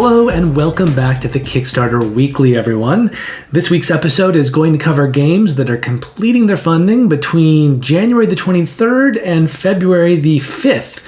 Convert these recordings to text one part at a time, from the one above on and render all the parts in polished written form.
Hello and welcome back to the Kickstarter Weekly, everyone. This week's episode is going to cover games that are completing their funding between January the 23rd and February the 5th.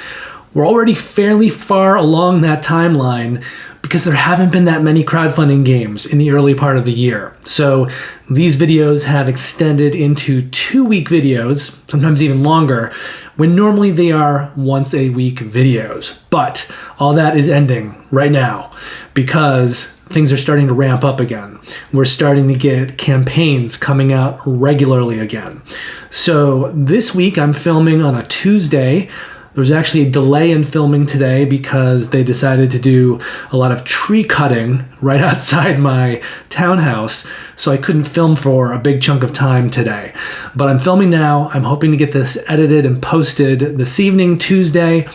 We're already fairly far along that timeline because there haven't been that many crowdfunding games in the early part of the year. So these videos have extended into 2-week videos, sometimes even longer, when normally they are once-a-week videos. But all that is ending right now because things are starting to ramp up again. We're starting to get campaigns coming out regularly again. So this week I'm filming on a Tuesday. There was actually a delay in filming today because they decided to do a lot of tree cutting right outside my townhouse, so I couldn't film for a big chunk of time today. But I'm filming now. I'm hoping to get this edited and posted this evening, Tuesday.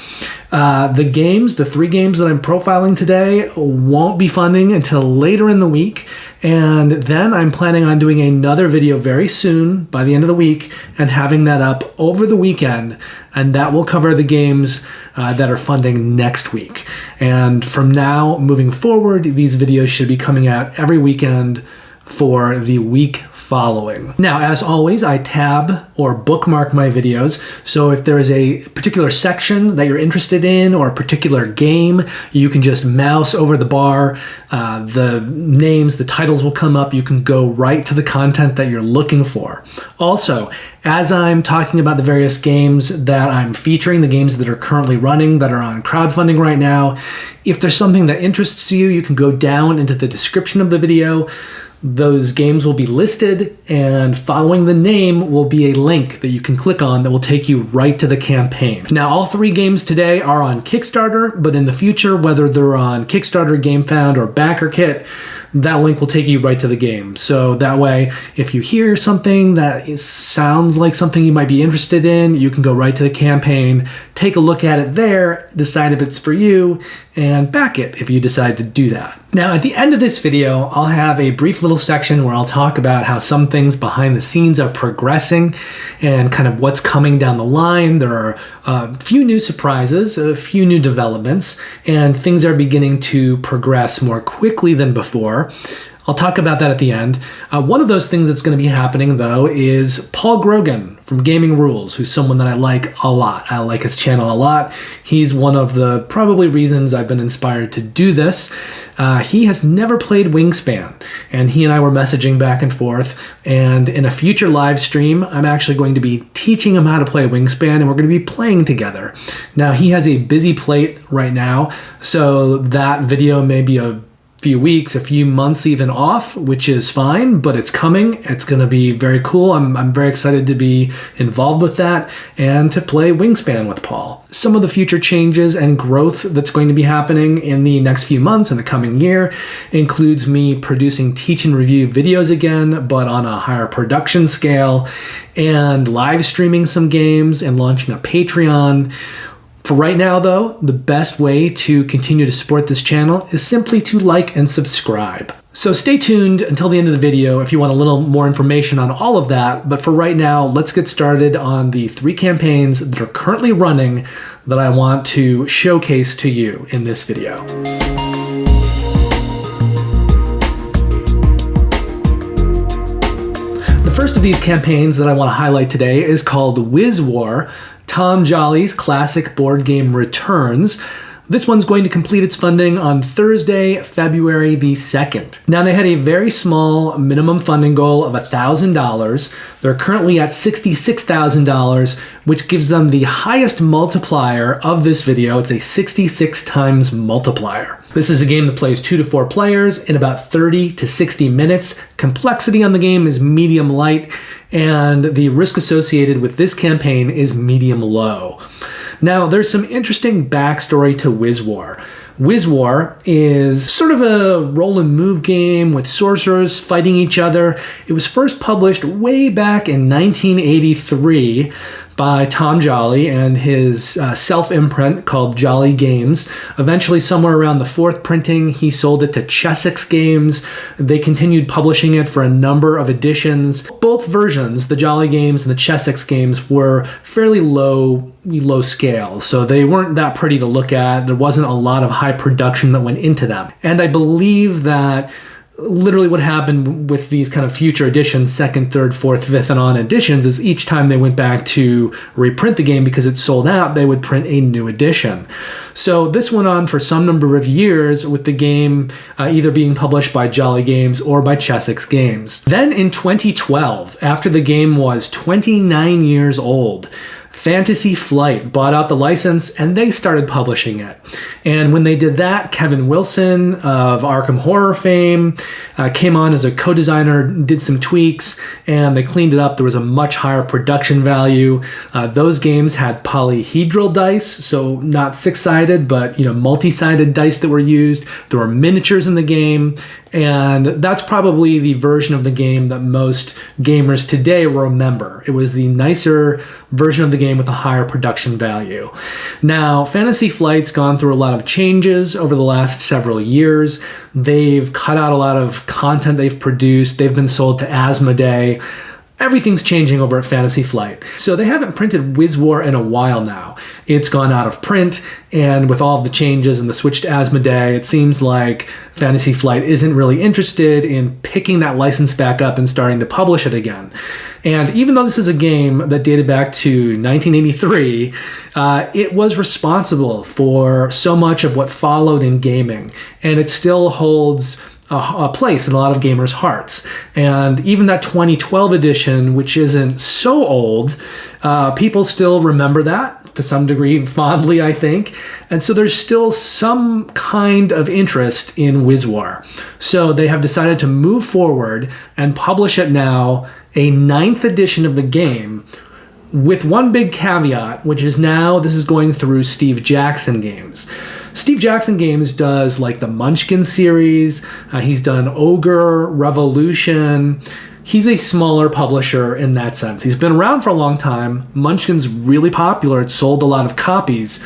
The 3 games that I'm profiling today won't be funding until later in the week, and then I'm planning on doing another video very soon, by the end of the week, and having that up over the weekend, and that will cover the games that are funding next week. And from now, moving forward, these videos should be coming out every weekend for the week following. Now, as always, I tab or bookmark my videos, so if there is a particular section that you're interested in or a particular game, you can just mouse over the bar, the names, the titles will come up, you can go right to the content that you're looking for. Also, as I'm talking about the various games that I'm featuring, the games that are currently running, that are on crowdfunding right now, if there's something that interests you, you can go down into the description of the video. Those games will be listed, and following the name will be a link that you can click on that will take you right to the campaign. Now, all 3 games today are on Kickstarter, but in the future, whether they're on Kickstarter, GameFound, or BackerKit, that link will take you right to the game. So that way, if you hear something that sounds like something you might be interested in, you can go right to the campaign, take a look at it there, decide if it's for you, and back it if you decide to do that. Now, at the end of this video, I'll have a brief little section where I'll talk about how some things behind the scenes are progressing and kind of what's coming down the line. There are a few new surprises, a few new developments, and things are beginning to progress more quickly than before. I'll talk about that at the end. One of those things that's going to be happening, though, is Paul Grogan from Gaming Rules, who's someone that I like a lot. I like his channel a lot. He's one of the probably reasons I've been inspired to do this. He has never played Wingspan, and he and I were messaging back and forth, and in a future live stream, I'm actually going to be teaching him how to play Wingspan, and we're going to be playing together. Now, he has a busy plate right now, so that video may be a few weeks, a few months even off, which is fine, but it's coming. It's going to be very cool. I'm very excited to be involved with that and to play Wingspan with Paul. Some of the future changes and growth that's going to be happening in the next few months in the coming year includes me producing teach and review videos again, but on a higher production scale, and live streaming some games and launching a Patreon. For right now, though, the best way to continue to support this channel is simply to like and subscribe. So stay tuned until the end of the video if you want a little more information on all of that, but for right now, let's get started on the 3 campaigns that are currently running that I want to showcase to you in this video. The first of these campaigns that I want to highlight today is called Wiz-War, Tom Jolly's classic board game returns. This one's going to complete its funding on Thursday, February the 2nd. Now, they had a very small minimum funding goal of $1,000. They're currently at $66,000, which gives them the highest multiplier of this video. It's a 66 times multiplier. This is a game that plays 2 to 4 players in about 30 to 60 minutes. Complexity on the game is medium light, and the risk associated with this campaign is medium low. Now, there's some interesting backstory to Wiz-War. Wiz-War is sort of a roll and move game with sorcerers fighting each other. It was first published way back in 1983 by Tom Jolly and his self-imprint called Jolly Games. Eventually, somewhere around the fourth printing, he sold it to Chessex Games. They continued publishing it for a number of editions. Both versions, the Jolly Games and the Chessex Games, were fairly low scale, so they weren't that pretty to look at. There wasn't a lot of high production that went into them. And I believe that literally what happened with these kind of future editions, second, third, fourth, fifth, and on editions, is each time they went back to reprint the game because it sold out, they would print a new edition. So this went on for some number of years, with the game either being published by Jolly Games or by Chessex Games. Then in 2012, after the game was 29 years old, Fantasy Flight bought out the license and they started publishing it. And when they did that, Kevin Wilson of Arkham Horror fame came on as a co-designer, did some tweaks, and they cleaned it up. There was a much higher production value. Those games had polyhedral dice, so not six-sided, but multi-sided dice that were used. There were miniatures in the game, and that's probably the version of the game that most gamers today remember. It was the nicer version of the game with a higher production value. Now, Fantasy Flight's gone through a lot of changes over the last several years. They've cut out a lot of content they've produced. They've been sold to Asmodee. Everything's changing over at Fantasy Flight. So they haven't printed Wiz-War in a while now. It's gone out of print, and with all of the changes and the switch to Asmodee, it seems like Fantasy Flight isn't really interested in picking that license back up and starting to publish it again. And even though this is a game that dated back to 1983, it was responsible for so much of what followed in gaming, and it still holds a place in a lot of gamers' hearts. And even that 2012 edition, which isn't so old, people still remember that to some degree, fondly, I think. And so there's still some kind of interest in Wiz-War. So they have decided to move forward and publish it now, a 9th edition of the game, with one big caveat, which is now this is going through Steve Jackson Games. Steve Jackson Games does like the Munchkin series. He's done Ogre, Revolution. He's a smaller publisher in that sense. He's been around for a long time. Munchkin's really popular. It sold a lot of copies,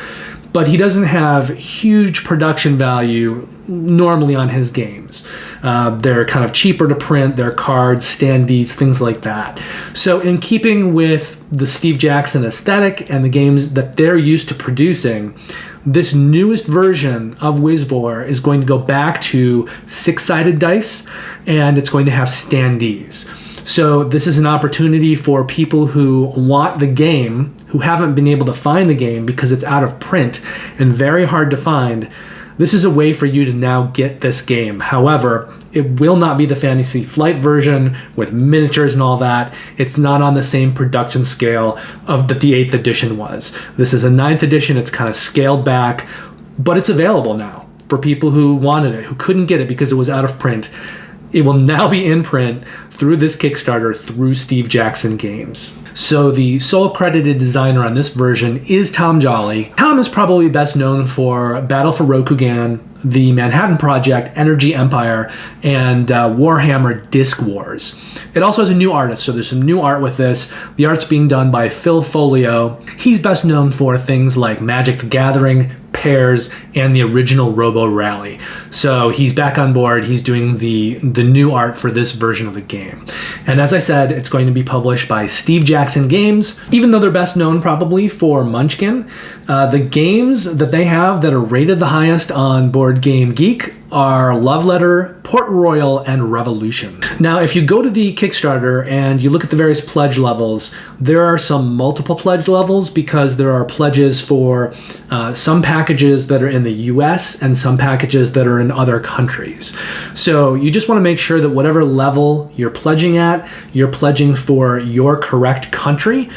but he doesn't have huge production value normally on his games. They're kind of cheaper to print. They're cards, standees, things like that. So in keeping with the Steve Jackson aesthetic and the games that they're used to producing, this newest version of Wiz-War is going to go back to six-sided dice, and it's going to have standees. So this is an opportunity for people who want the game, who haven't been able to find the game because it's out of print and very hard to find. This is a way for you to now get this game. However, it will not be the Fantasy Flight version with miniatures and all that. It's not on the same production scale of that the 8th edition was. This is a 9th edition. It's kind of scaled back, but it's available now for people who wanted it, who couldn't get it because it was out of print. It will now be in print through this Kickstarter, through Steve Jackson Games. So the sole credited designer on this version is Tom Jolly. Tom is probably best known for Battle for Rokugan, the Manhattan Project, Energy Empire, and Warhammer Disc Wars. It also has a new artist, so there's some new art with this. The art's being done by Phil Folio. He's best known for things like Magic the Gathering, Pairs, and the original Robo Rally. So he's back on board. He's doing the new art for this version of the game. And as I said, it's going to be published by Steve Jackson Games. Even though they're best known probably for Munchkin, the games that they have that are rated the highest on Boardgame Geek are Love Letter, Port Royal, and Revolution. Now, if you go to the Kickstarter and you look at the various pledge levels, there are some multiple pledge levels because there are pledges for some packages that are in the US and some packages that are in other countries. So you just want to make sure that whatever level you're pledging at, you're pledging for your correct country.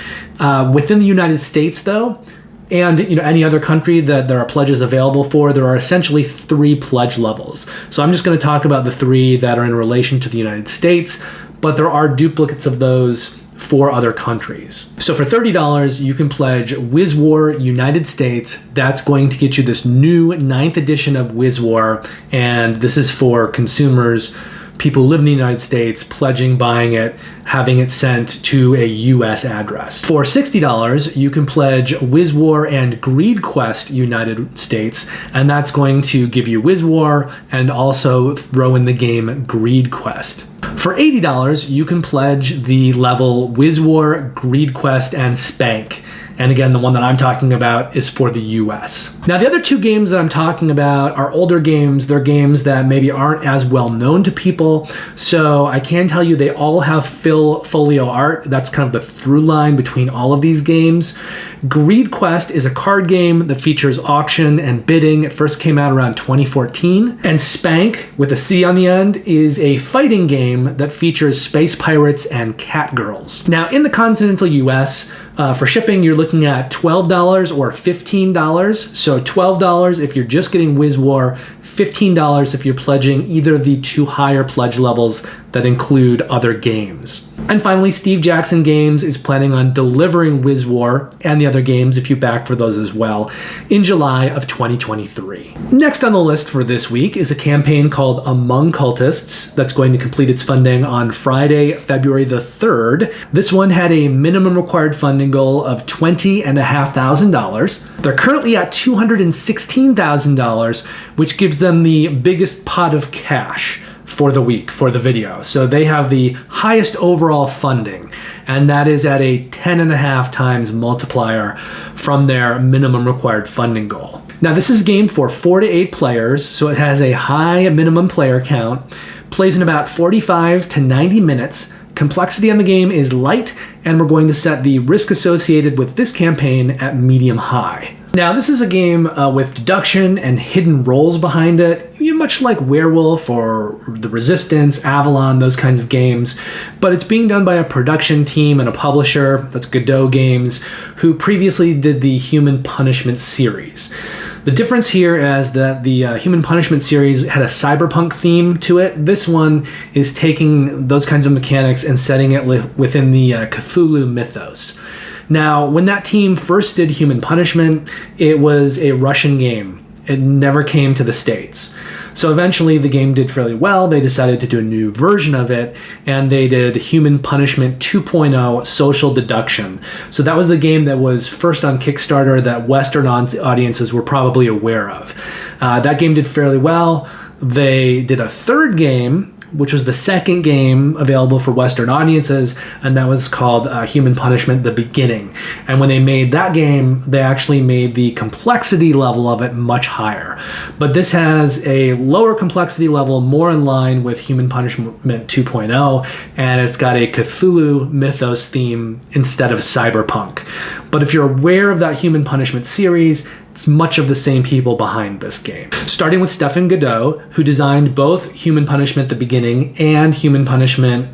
Within the United States, though, and any other country that there are pledges available for, there are essentially 3 pledge levels. So I'm just going to talk about the 3 that are in relation to the United States, but there are duplicates of those for other countries. So for $30, you can pledge Wiz-War United States. That's going to get you this new 9th edition of Wiz-War, and this is for consumers people who live in the United States pledging, buying it, having it sent to a US address. For $60, you can pledge Wiz-War and Greed Quest United States, and that's going to give you Wiz-War and also throw in the game Greed Quest. For $80, you can pledge the level Wiz-War, Greed Quest, and Spank. And again, the one that I'm talking about is for the US. Now, the other two games that I'm talking about are older games. They're games that maybe aren't as well known to people. So I can tell you they all have folio art. That's kind of the through line between all of these games. Greed Quest is a card game that features auction and bidding. It first came out around 2014. And Spank, with a C on the end, is a fighting game that features space pirates and cat girls. Now, in the continental US, for shipping, you're looking at $12 or $15. So $12 if you're just getting Wiz-War, $15 if you're pledging either of the two higher pledge levels that include other games. And finally, Steve Jackson Games is planning on delivering Wiz-War and the other games, if you back for those as well, in July of 2023. Next on the list for this week is a campaign called Among Cultists that's going to complete its funding on Friday, February the 3rd. This one had a minimum required funding goal of $20,500. They're currently at $216,000, which gives them the biggest pot of cash for the week, for the video. So they have the highest overall funding, and that is at a 10.5 times multiplier from their minimum required funding goal. Now, this is a game for 4 to 8 players, so it has a high minimum player count, plays in about 45 to 90 minutes. Complexity on the game is light, and we're going to set the risk associated with this campaign at medium-high. Now, this is a game with deduction and hidden roles behind it, much like Werewolf or The Resistance, Avalon, those kinds of games, but it's being done by a production team and a publisher, that's Godot Games, who previously did the Human Punishment series. The difference here is that the Human Punishment series had a cyberpunk theme to it. This one is taking those kinds of mechanics and setting it within the Cthulhu mythos. Now, when that team first did Human Punishment, it was a Russian game. It never came to the States. So eventually the game did fairly well. They decided to do a new version of it, and they did Human Punishment 2.0 Social Deduction. So that was the game that was first on Kickstarter that Western audiences were probably aware of. That game did fairly well. They did a third game, which was the second game available for Western audiences, and that was called Human Punishment: The Beginning. And when they made that game, they actually made the complexity level of it much higher. But this has a lower complexity level, more in line with Human Punishment 2.0, and it's got a Cthulhu mythos theme instead of cyberpunk. But if you're aware of that Human Punishment series, it's much of the same people behind this game. Starting with Stefan Godot, who designed both Human Punishment: The Beginning and Human Punishment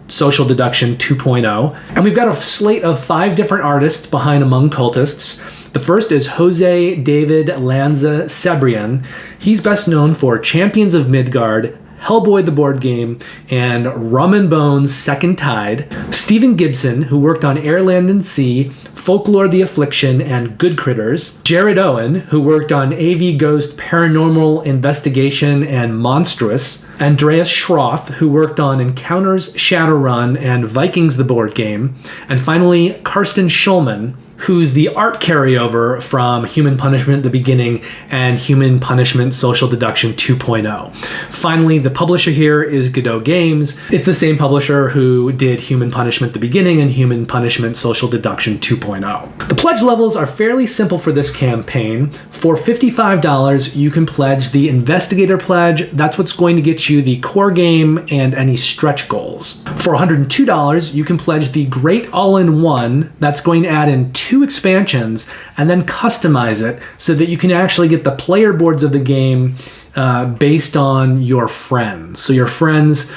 Social Deduction 2.0. And we've got a slate of 5 different artists behind Among Cultists. The first is Jose David Lanza Cebrian. He's best known for Champions of Midgard, Hellboy the Board Game, and Rum and Bones Second Tide. Stephen Gibson, who worked on Air, Land, and Sea, Folklore the Affliction, and Good Critters. Jared Owen, who worked on AV Ghost, Paranormal Investigation, and Monstrous. Andreas Schroth, who worked on Encounters, Shadowrun, and Vikings the Board Game. And finally, Karsten Schulman, who's the art carryover from Human Punishment: The Beginning and Human Punishment Social Deduction 2.0. Finally, the publisher here is Godot Games. It's the same publisher who did Human Punishment: The Beginning and Human Punishment Social Deduction 2.0. The pledge levels are fairly simple for this campaign. For $55, you can pledge the Investigator Pledge. That's what's going to get you the core game and any stretch goals. For $102, you can pledge the Great All-in-One. That's going to add in 2 expansions and then customize it so that you can actually get the player boards of the game based on your friends. So your friends'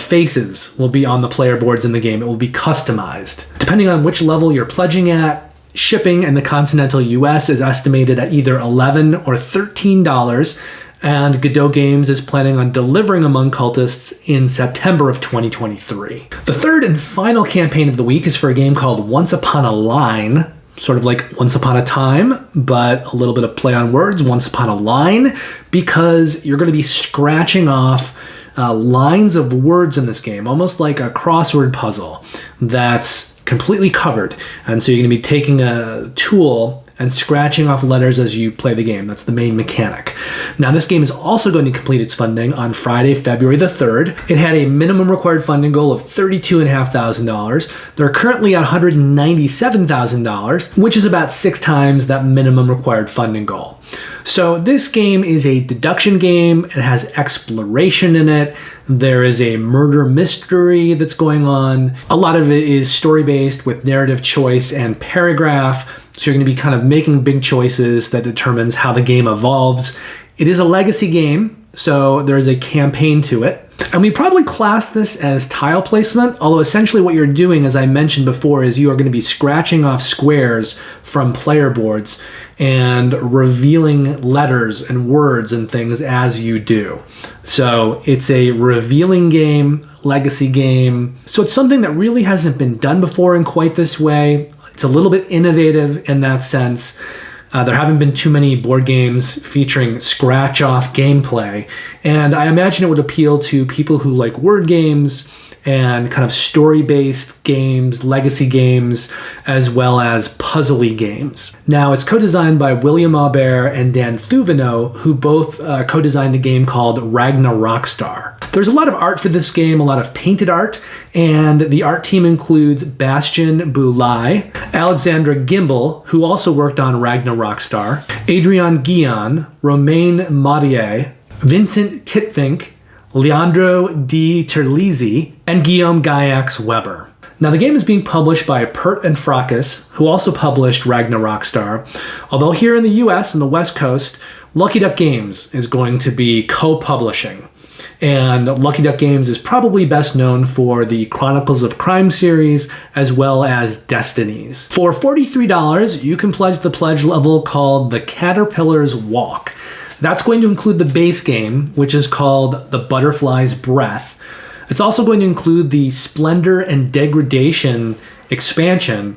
faces will be on the player boards in the game. It will be customized. Depending on which level you're pledging at, shipping in the continental US is estimated at either $11 or $13. And Godot Games is planning on delivering Among Cultists in September of 2023. The third and final campaign of the week is for a game called Once Upon a Line, sort of like Once Upon a Time, but a little bit of play on words, Once Upon a Line, because you're going to be scratching off lines of words in this game, almost like a crossword puzzle that's completely covered. And so you're going to be taking a tool and scratching off letters as you play the game. That's the main mechanic. Now, this game is also going to complete its funding on Friday, February the 3rd. It had a minimum required funding goal of $32,500. They're currently at $197,000, which is about 6 times that minimum required funding goal. So this game is a deduction game. It has exploration in it. There is a murder mystery that's going on. A lot of it is story-based with narrative choice and paragraph. So you're going to be kind of making big choices that determines how the game evolves. It is a legacy game, so there is a campaign to it. And we probably class this as tile placement, although essentially what you're doing, as I mentioned before, is you are going to be scratching off squares from player boards and revealing letters and words and things as you do. So it's a revealing game, legacy game. So it's something that really hasn't been done before in quite this way. It's a little bit innovative in that sense. There haven't been too many board games featuring scratch-off gameplay, and I imagine it would appeal to people who like word games and kind of story-based games, legacy games, as well as puzzly games. Now, it's co-designed by William Aubert and Dan Thuvino, who both co-designed a game called Ragnarokstar. There's a lot of art for this game, a lot of painted art, and the art team includes Bastian Boulay, Alexandra Gimbel, who also worked on Ragnarokstar, Adrian Guillon, Romain Maudier, Vincent Titvink, Leandro Di Terlizzi, and Guillaume Gaillax-Weber. Now, the game is being published by Pert and Fracas, who also published Ragnarokstar, although here in the US and the West Coast, Lucky Duck Games is going to be co-publishing. And Lucky Duck Games is probably best known for the Chronicles of Crime series, as well as Destinies. For $43, you can pledge the pledge level called The Caterpillar's Walk. That's going to include the base game, which is called The Butterfly's Breath. It's also going to include the Splendor and Degradation expansion,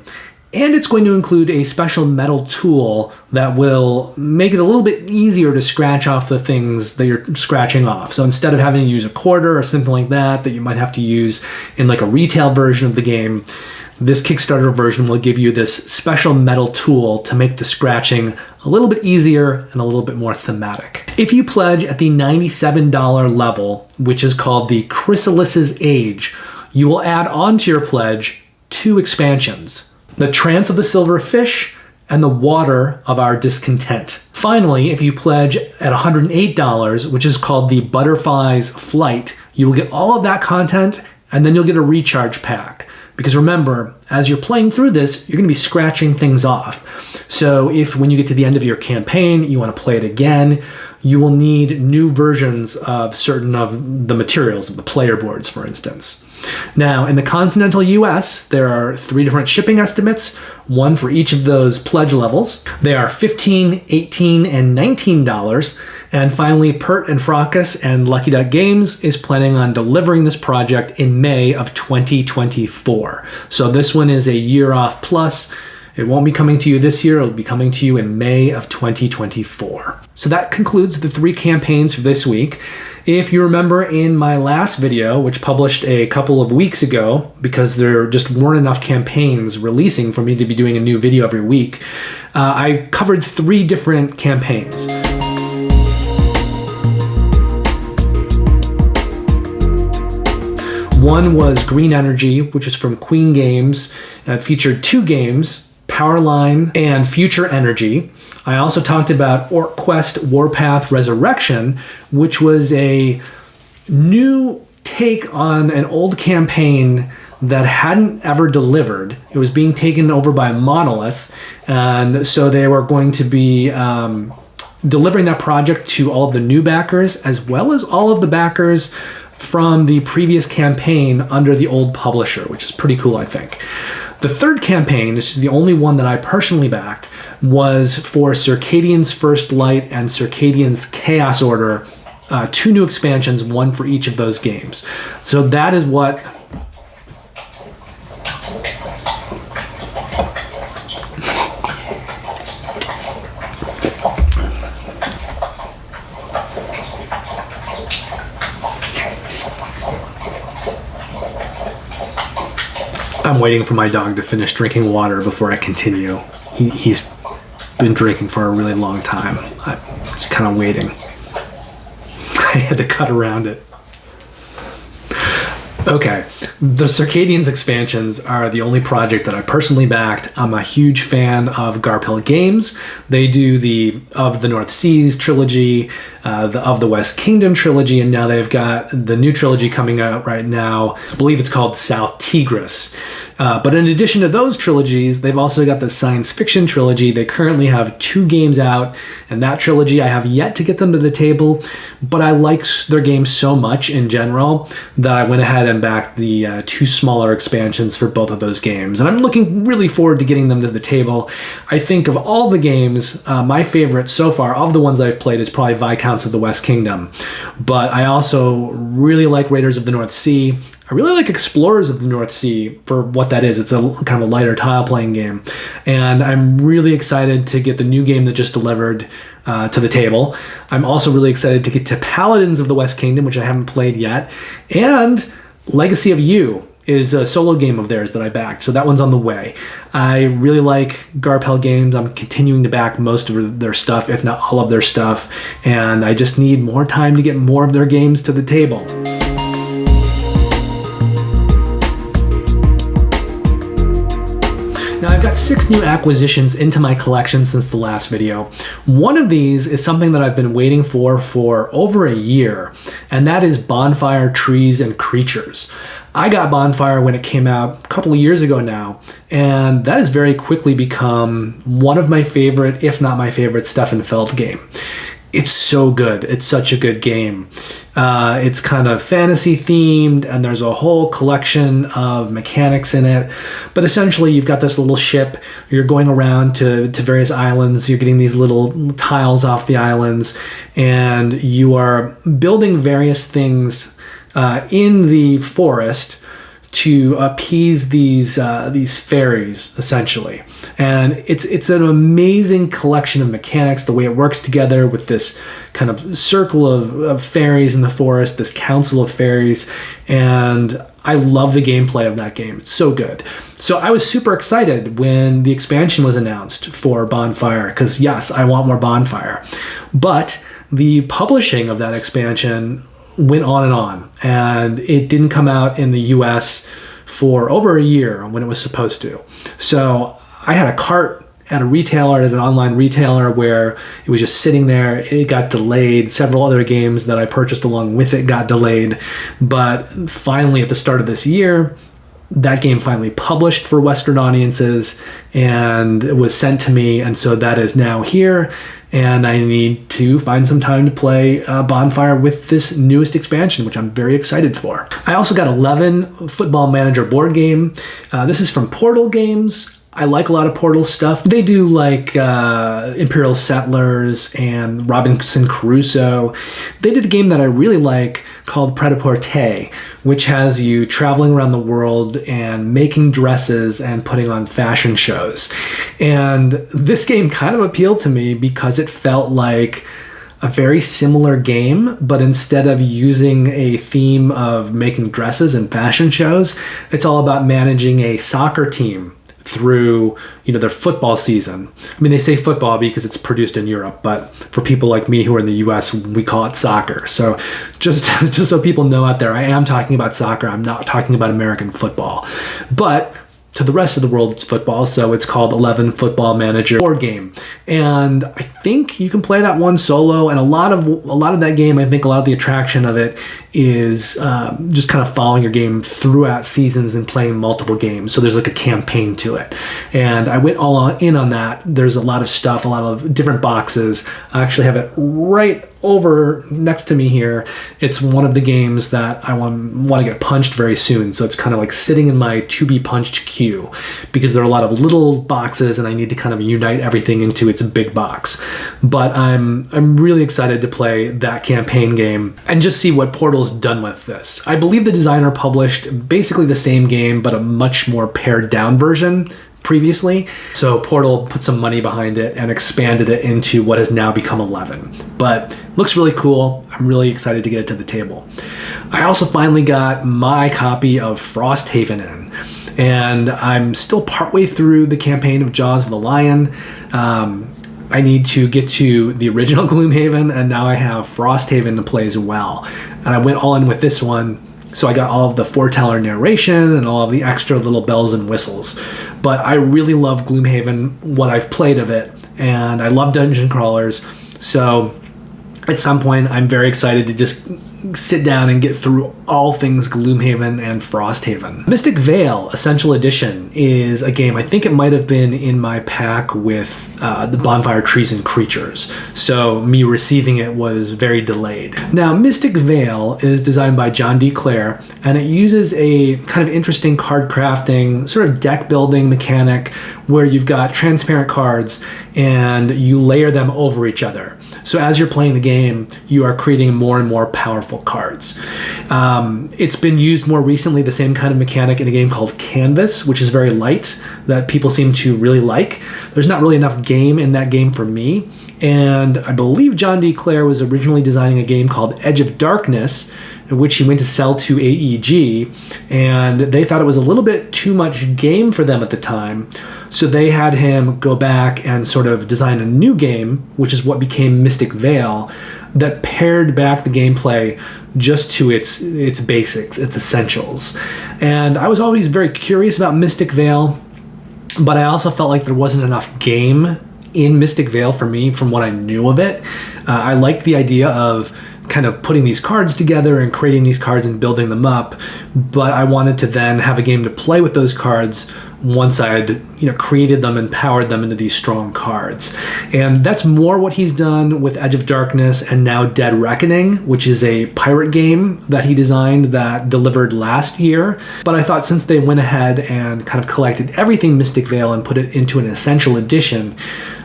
and it's going to include a special metal tool that will make it a little bit easier to scratch off the things that you're scratching off. So instead of having to use a quarter or something like that you might have to use in like a retail version of the game, this Kickstarter version will give you this special metal tool to make the scratching a little bit easier and a little bit more thematic. If you pledge at the $97 level, which is called the Chrysalis's Age, you will add on to your pledge 2 expansions: The Trance of the Silver Fish and The Water of Our Discontent. Finally, if you pledge at $108, which is called the Butterfly's Flight, you will get all of that content, and then you'll get a recharge pack. Because remember, as you're playing through this, you're going to be scratching things off. So if when you get to the end of your campaign, you want to play it again, you will need new versions of certain of the materials, of the player boards, for instance. Now, in the continental US, there are 3 different shipping estimates, one for each of those pledge levels. They are $15, $18, and $19. And finally, Pert and Fracas and Lucky Duck Games is planning on delivering this project in May of 2024. So this one is a year off plus. It won't be coming to you this year. It'll be coming to you in May of 2024. So that concludes the 3 campaigns for this week. If you remember in my last video, which published a couple of weeks ago, because there just weren't enough campaigns releasing for me to be doing a new video every week, I covered 3 different campaigns. One was Green Energy, which was from Queen Games. It featured 2 games, Powerline and Future Energy. I also talked about Orc Quest Warpath Resurrection, which was a new take on an old campaign that hadn't ever delivered. It was being taken over by Monolith, and so they were going to be delivering that project to all of the new backers, as well as all of the backers from the previous campaign under the old publisher, which is pretty cool, I think. The 3rd campaign, this is the only one that I personally backed, was for Circadians First Light and Circadians Chaos Order, 2 new expansions, one for each of those games. So that is what I'm waiting for my dog to finish drinking water before I continue. He's been drinking for a really long time. I'm just kind of waiting. I had to cut around it. Okay, the Circadians expansions are the only project that I personally backed. I'm a huge fan of Garphill Games. They do the Of the North Seas trilogy, the Of the West Kingdom trilogy, and now they've got the new trilogy coming out right now. I believe it's called South Tigris. But in addition to those trilogies, they've also got the science fiction trilogy. They currently have 2 games out, and that trilogy, I have yet to get them to the table, but I like their games so much in general that I went ahead and backed the 2 smaller expansions for both of those games. And I'm looking really forward to getting them to the table. I think of all the games, my favorite so far, of the ones I've played, is probably Viscounts of the West Kingdom. But I also really like Raiders of the North Sea. I really like Explorers of the North Sea for what that is. It's a kind of a lighter tile-playing game. And I'm really excited to get the new game that just delivered to the table. I'm also really excited to get to Paladins of the West Kingdom, which I haven't played yet. And Legacy of You is a solo game of theirs that I backed, so that one's on the way. I really like Garphill Games. I'm continuing to back most of their stuff, if not all of their stuff, and I just need more time to get more of their games to the table. Now, I've got 6 new acquisitions into my collection since the last video. One of these is something that I've been waiting for over a year, and that is Bonfire, Trees, and Creatures. I got Bonfire when it came out a couple of years ago now, and that has very quickly become one of my favorite, if not my favorite, Stefan Feld game. It's so good. It's such a good game. It's kind of fantasy themed, and there's a whole collection of mechanics in it. But essentially, you've got this little ship. You're going around to various islands. You're getting these little tiles off the islands, and you are building various things in the forest to appease these fairies, essentially. And it's an amazing collection of mechanics, the way it works together with this kind of circle of fairies in the forest, this council of fairies, and I love the gameplay of that game. It's so good. So I was super excited when the expansion was announced for Bonfire, because yes, I want more Bonfire. But the publishing of that expansion went on, and it didn't come out in the US for over a year when it was supposed to. So I had a cart at a retailer, at an online retailer, where it was just sitting there. It got delayed. Several other games that I purchased along with it got delayed. But finally, at the start of this year, that game finally published for Western audiences, and it was sent to me, and so that is now here. And I need to find some time to play Bonfire with this newest expansion, which I'm very excited for. I also got 11 Football Manager board game. This is from Portal Games. I like a lot of Portal stuff. They do like Imperial Settlers and Robinson Crusoe. They did a game that I really like called Pret-a-Porter, which has you traveling around the world and making dresses and putting on fashion shows. And this game kind of appealed to me because it felt like a very similar game, but instead of using a theme of making dresses and fashion shows, it's all about managing a soccer team through, their football season. I mean, they say football because it's produced in Europe, but for people like me who are in the US, we call it soccer. So just so people know out there, I am talking about soccer. I'm not talking about American football. But to the rest of the world, it's football, so it's called 11 Football Manager board game. And I think you can play that one solo, and a lot of that game, I think a lot of the attraction of it is just kind of following your game throughout seasons and playing multiple games. So there's like a campaign to it. And I went all in on that. There's a lot of stuff, a lot of different boxes. I actually have it right over next to me here. It's one of the games that I want to get punched very soon. So it's kind of like sitting in my to be punched queue because there are a lot of little boxes and I need to kind of unite everything into its big box. But I'm really excited to play that campaign game and just see what Portal's done with this. I believe the designer published basically the same game, but a much more pared down version previously. So Portal put some money behind it and expanded it into what has now become 11. But looks really cool. I'm really excited to get it to the table. I also finally got my copy of Frosthaven in, and I'm still partway through the campaign of Jaws of the Lion. I need to get to the original Gloomhaven, and now I have Frosthaven to play as well. And I went all in with this one, so I got all of the foreteller narration and all of the extra little bells and whistles. But I really love Gloomhaven, what I've played of it, and I love dungeon crawlers. So at some point, I'm very excited to just sit down and get through all things Gloomhaven and Frosthaven. Mystic Vale Essential Edition is a game, I think it might have been in my pack with the Bonfire Trees and Creatures, so me receiving it was very delayed. Now, Mystic Vale is designed by John D. Clare, and it uses a kind of interesting card crafting, sort of deck building mechanic where you've got transparent cards and you layer them over each other. So as you're playing the game, you are creating more and more powerful cards. It's been used more recently, the same kind of mechanic, in a game called Canvas, which is very light, that people seem to really like. There's not really enough game in that game for me, and I believe John D. Clare was originally designing a game called Edge of Darkness, which he went to sell to AEG, and they thought it was a little bit too much game for them at the time, so they had him go back and sort of design a new game, which is what became Mystic Vale, that pared back the gameplay just to its basics, its essentials. And I was always very curious about Mystic Vale, but I also felt like there wasn't enough game in Mystic Vale for me from what I knew of it. I liked the idea of kind of putting these cards together and creating these cards and building them up, but I wanted to then have a game to play with those cards once I'd created them and powered them into these strong cards. And that's more what he's done with Edge of Darkness and now Dead Reckoning, which is a pirate game that he designed that delivered last year. But I thought since they went ahead and kind of collected everything Mystic Vale and put it into an essential edition,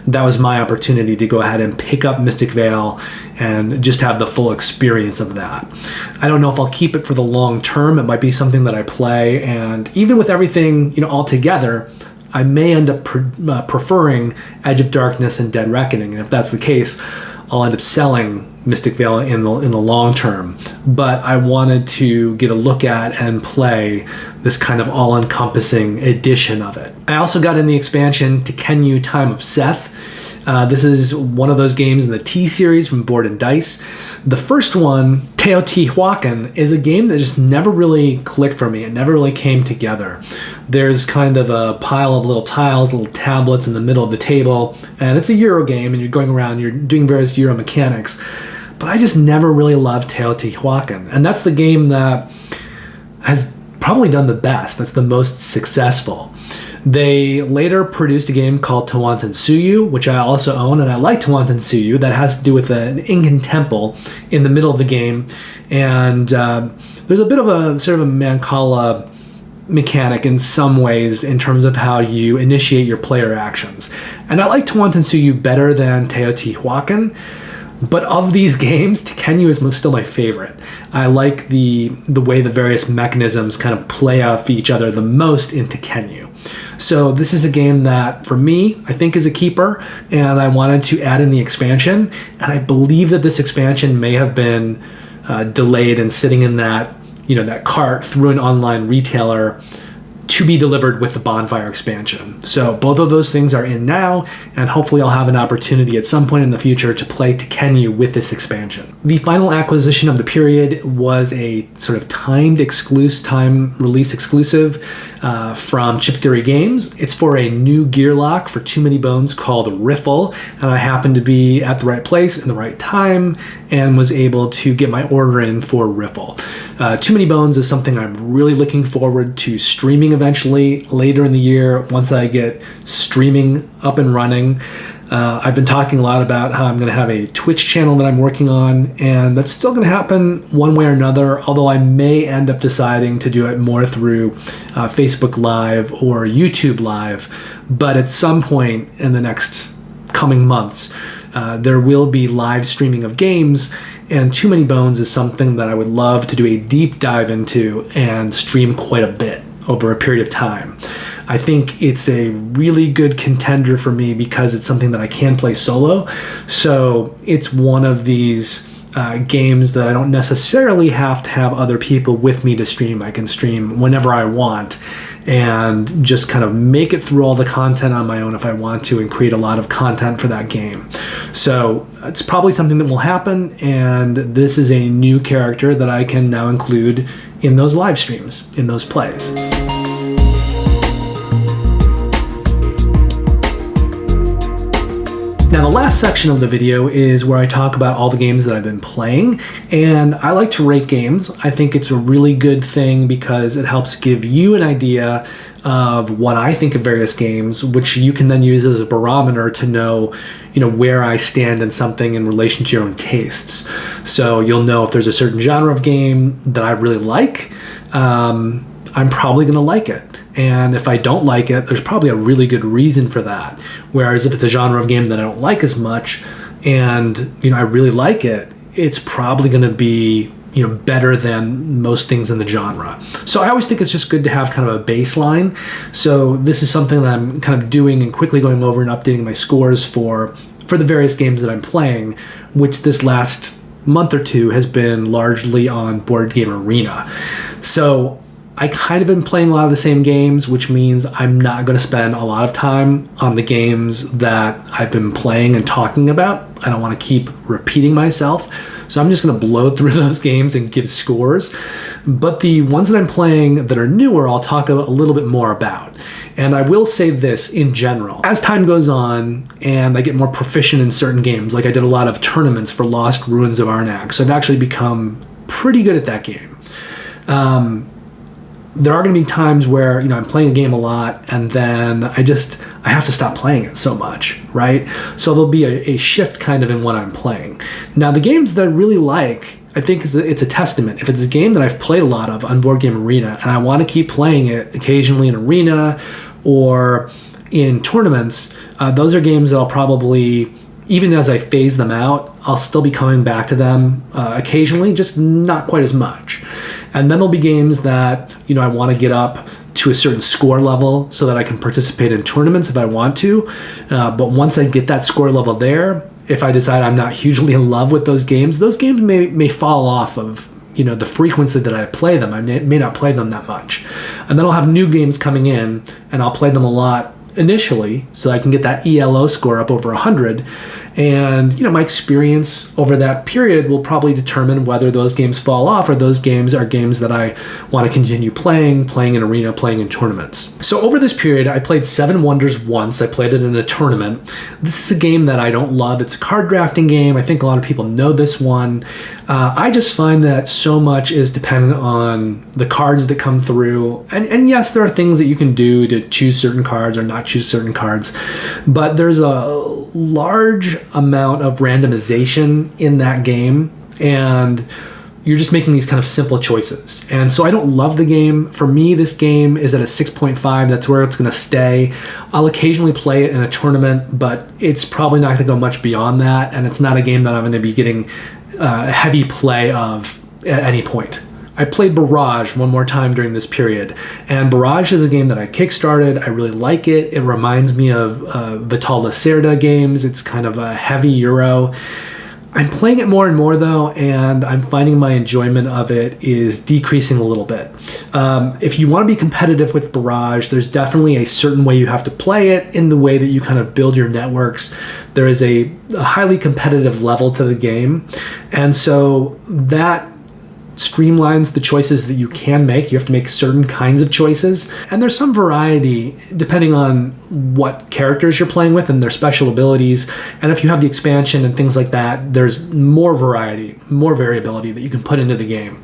that was my opportunity to go ahead and pick up Mystic Vale and just have the full experience of that. I don't know if I'll keep it for the long term. It might be something that I play, and even with everything all together, I may end up preferring Edge of Darkness and Dead Reckoning. And if that's the case, I'll end up selling Mystic Vale in the long term. But I wanted to get a look at and play this kind of all-encompassing edition of it. I also got in the expansion Tekhenu Time of Seth. This is one of those games in the T series from Board and Dice. The first one, Teotihuacan, is a game that just never really clicked for me. It never really came together. There's kind of a pile of little tiles, little tablets in the middle of the table, and it's a Euro game, and you're going around, you're doing various Euro mechanics. But I just never really loved Teotihuacan, and that's the game that has probably done the best. That's the most successful. They later produced a game called Tawantinsuyu, which I also own, and I like Tawantinsuyu. That has to do with an Incan temple in the middle of the game, and there's a bit of a sort of a Mancala mechanic in some ways in terms of how you initiate your player actions. And I like Tawantinsuyu better than Teotihuacan. But of these games, Tekhenu is still my favorite. I like the way the various mechanisms kind of play off each other the most in Tekhenu. So this is a game that, for me, I think is a keeper, and I wanted to add in the expansion. And I believe that this expansion may have been delayed and sitting in that cart through an online retailer to be delivered with the Bonfire expansion. So both of those things are in now, and hopefully I'll have an opportunity at some point in the future to play Tekhenu with this expansion. The final acquisition of the period was a sort of time release exclusive from Chip Theory Games. It's for a new gear lock for Too Many Bones called Riffle, and I happened to be at the right place in the right time and was able to get my order in for Riffle. Too Many Bones is something I'm really looking forward to streaming eventually later in the year once I get streaming up and running. I've been talking a lot about how I'm going to have a Twitch channel that I'm working on, and that's still going to happen one way or another, although I may end up deciding to do it more through Facebook Live or YouTube Live. But at some point in the next coming months, there will be live streaming of games, and Too Many Bones is something that I would love to do a deep dive into and stream quite a bit over a period of time. I think it's a really good contender for me because it's something that I can play solo. So it's one of these games that I don't necessarily have to have other people with me to stream. I can stream whenever I want and just kind of make it through all the content on my own if I want to and create a lot of content for that game. So it's probably something that will happen, and this is a new character that I can now include in those live streams, in those plays. Now, the last section of the video is where I talk about all the games that I've been playing, and I like to rate games. I think it's a really good thing because it helps give you an idea of what I think of various games, which you can then use as a barometer to know, where I stand in something in relation to your own tastes. So you'll know if there's a certain genre of game that I really like, I'm probably going to like it. And if I don't like it, there's probably a really good reason for that. Whereas if it's a genre of game that I don't like as much and, I really like it, it's probably going to be, better than most things in the genre. So I always think it's just good to have kind of a baseline. So this is something that I'm kind of doing and quickly going over and updating my scores for the various games that I'm playing, which this last month or two has been largely on Boardgame Arena. So I kind of been playing a lot of the same games, which means I'm not going to spend a lot of time on the games that I've been playing and talking about. I don't want to keep repeating myself. So I'm just going to blow through those games and give scores. But the ones that I'm playing that are newer, I'll talk a little bit more about. And I will say this in general. As time goes on and I get more proficient in certain games, like I did a lot of tournaments for Lost Ruins of Arnak, so I've actually become pretty good at that game. There are going to be times where, I'm playing a game a lot and then I have to stop playing it so much, right? So there'll be a shift kind of in what I'm playing. Now, the games that I really like, I think it's a testament. If it's a game that I've played a lot of on Boardgame Arena and I want to keep playing it occasionally in Arena or in tournaments, those are games that I'll probably, even as I phase them out, I'll still be coming back to them occasionally, just not quite as much. And then there'll be games that, I want to get up to a certain score level so that I can participate in tournaments if I want to. But once I get that score level there, if I decide I'm not hugely in love with those games may fall off of, the frequency that I play them. I may not play them that much. And then I'll have new games coming in and I'll play them a lot initially so I can get that ELO score up over 100. And, my experience over that period will probably determine whether those games fall off or those games are games that I want to continue playing in Arena, playing in tournaments. So over this period, I played Seven Wonders once. I played it in a tournament. This is a game that I don't love. It's a card drafting game. I think a lot of people know this one. I just find that so much is dependent on the cards that come through. And yes, there are things that you can do to choose certain cards or not choose certain cards, but there's a large amount of randomization in that game, and you're just making these kind of simple choices. And so I don't love the game. For me, this game is at a 6.5. That's where it's going to stay. I'll occasionally play it in a tournament, but it's probably not going to go much beyond that, and it's not a game that I'm going to be getting heavy play of at any point. I played Barrage one more time during this period, and Barrage is a game that I kickstarted. I really like it. It reminds me of Vital Lacerda games. It's kind of a heavy Euro. I'm playing it more and more though, and I'm finding my enjoyment of it is decreasing a little bit. If you want to be competitive with Barrage, there's definitely a certain way you have to play it in the way that you kind of build your networks. There is a highly competitive level to the game, and so that streamlines the choices that you can make. You have to make certain kinds of choices, and there's some variety depending on what characters you're playing with and their special abilities. And if you have the expansion and things like that, there's more variety, more variability that you can put into the game.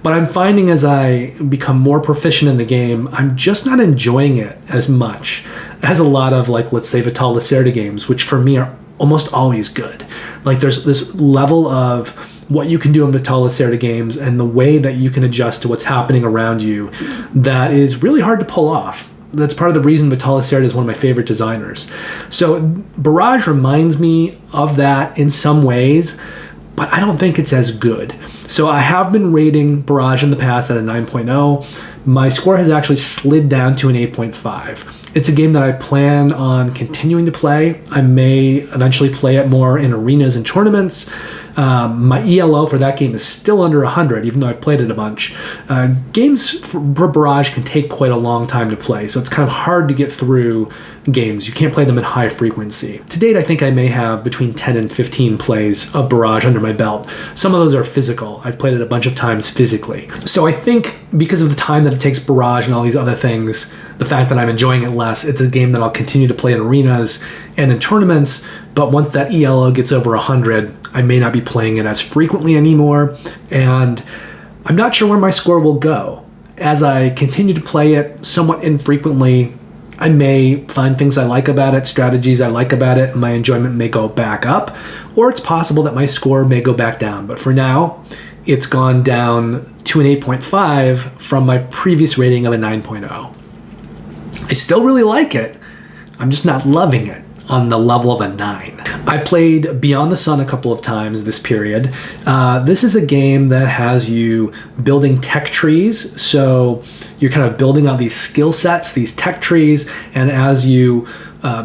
But I'm finding as I become more proficient in the game, I'm just not enjoying it as much as a lot of, like, let's say Vital Lacerda games, which for me are almost always good. Like, there's this level of what you can do in Vital Lacerda games and the way that you can adjust to what's happening around you that is really hard to pull off. That's part of the reason Vital Lacerda is one of my favorite designers. So Barrage reminds me of that in some ways, but I don't think it's as good. So I have been rating Barrage in the past at a 9.0. My score has actually slid down to an 8.5. It's a game that I plan on continuing to play. I may eventually play it more in arenas and tournaments. My ELO for that game is still under 100, even though I've played it a bunch. Games for Barrage can take quite a long time to play, so it's kind of hard to get through games. You can't play them at high frequency. To date, I think I may have between 10 and 15 plays of Barrage under my belt. Some of those are physical. I've played it a bunch of times physically. So I think because of the time that it takes Barrage and all these other things, the fact that I'm enjoying it less, it's a game that I'll continue to play in arenas and in tournaments, but once that ELO gets over 100, I may not be playing it as frequently anymore, and I'm not sure where my score will go. As I continue to play it somewhat infrequently, I may find things I like about it, strategies I like about it, and my enjoyment may go back up, or it's possible that my score may go back down. But for now, it's gone down to an 8.5 from my previous rating of a 9.0. I still really like it. I'm just not loving it on the level of a 9. I've played Beyond the Sun a couple of times this period. This is a game that has you building tech trees. So you're kind of building out these skill sets, these tech trees, and as you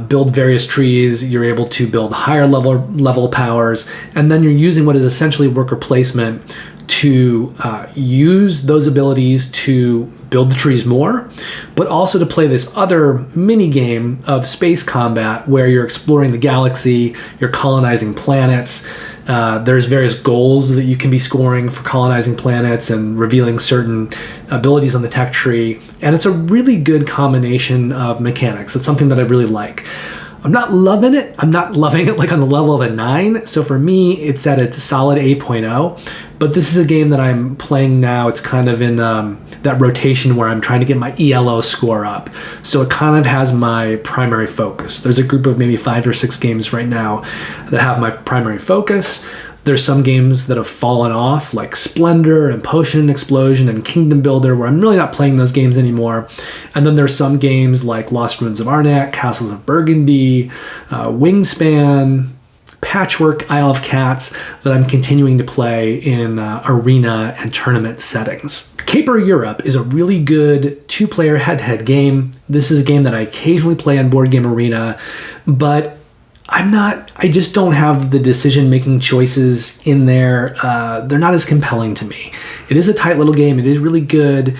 build various trees, you're able to build higher level powers, and then you're using what is essentially worker placement to use those abilities to build the trees more, but also to play this other mini game of space combat where you're exploring the galaxy, you're colonizing planets. There's various goals that you can be scoring for colonizing planets and revealing certain abilities on the tech tree, and it's a really good combination of mechanics. It's something that I really like. I'm not loving it. I'm not loving it like on the level of a 9. So for me, it's at a solid 8.0. But this is a game that I'm playing now. It's kind of in that rotation where I'm trying to get my ELO score up. So it kind of has my primary focus. There's a group of maybe 5 or 6 games right now that have my primary focus. There's some games that have fallen off, like Splendor and Potion Explosion and Kingdom Builder, where I'm really not playing those games anymore. And then there's some games like Lost Ruins of Arnak, Castles of Burgundy, Wingspan, Patchwork, Isle of Cats, that I'm continuing to play in arena and tournament settings. Caper Europe is a really good 2-player head-to-head game. This is a game that I occasionally play on Boardgame Arena, but I just don't have the decision-making choices in there. They're not as compelling to me. It is a tight little game. It is really good.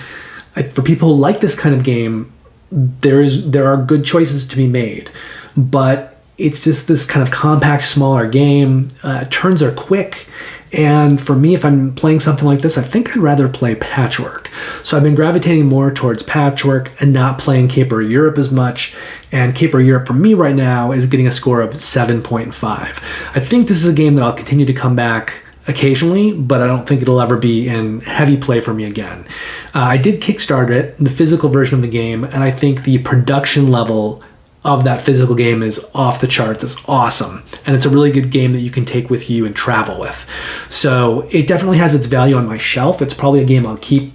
For people who like this kind of game, there are good choices to be made, but it's just this kind of compact, smaller game. Turns are quick. And for me, if I'm playing something like this, I think I'd rather play Patchwork. So I've been gravitating more towards Patchwork and not playing Caper Europe as much. And Caper Europe for me right now is getting a score of 7.5. I think this is a game that I'll continue to come back occasionally, but I don't think it'll ever be in heavy play for me again. I did Kickstarter it, the physical version of the game, and I think the production level of that physical game is off the charts. It's awesome. And it's a really good game that you can take with you and travel with. So it definitely has its value on my shelf. It's probably a game I'll keep,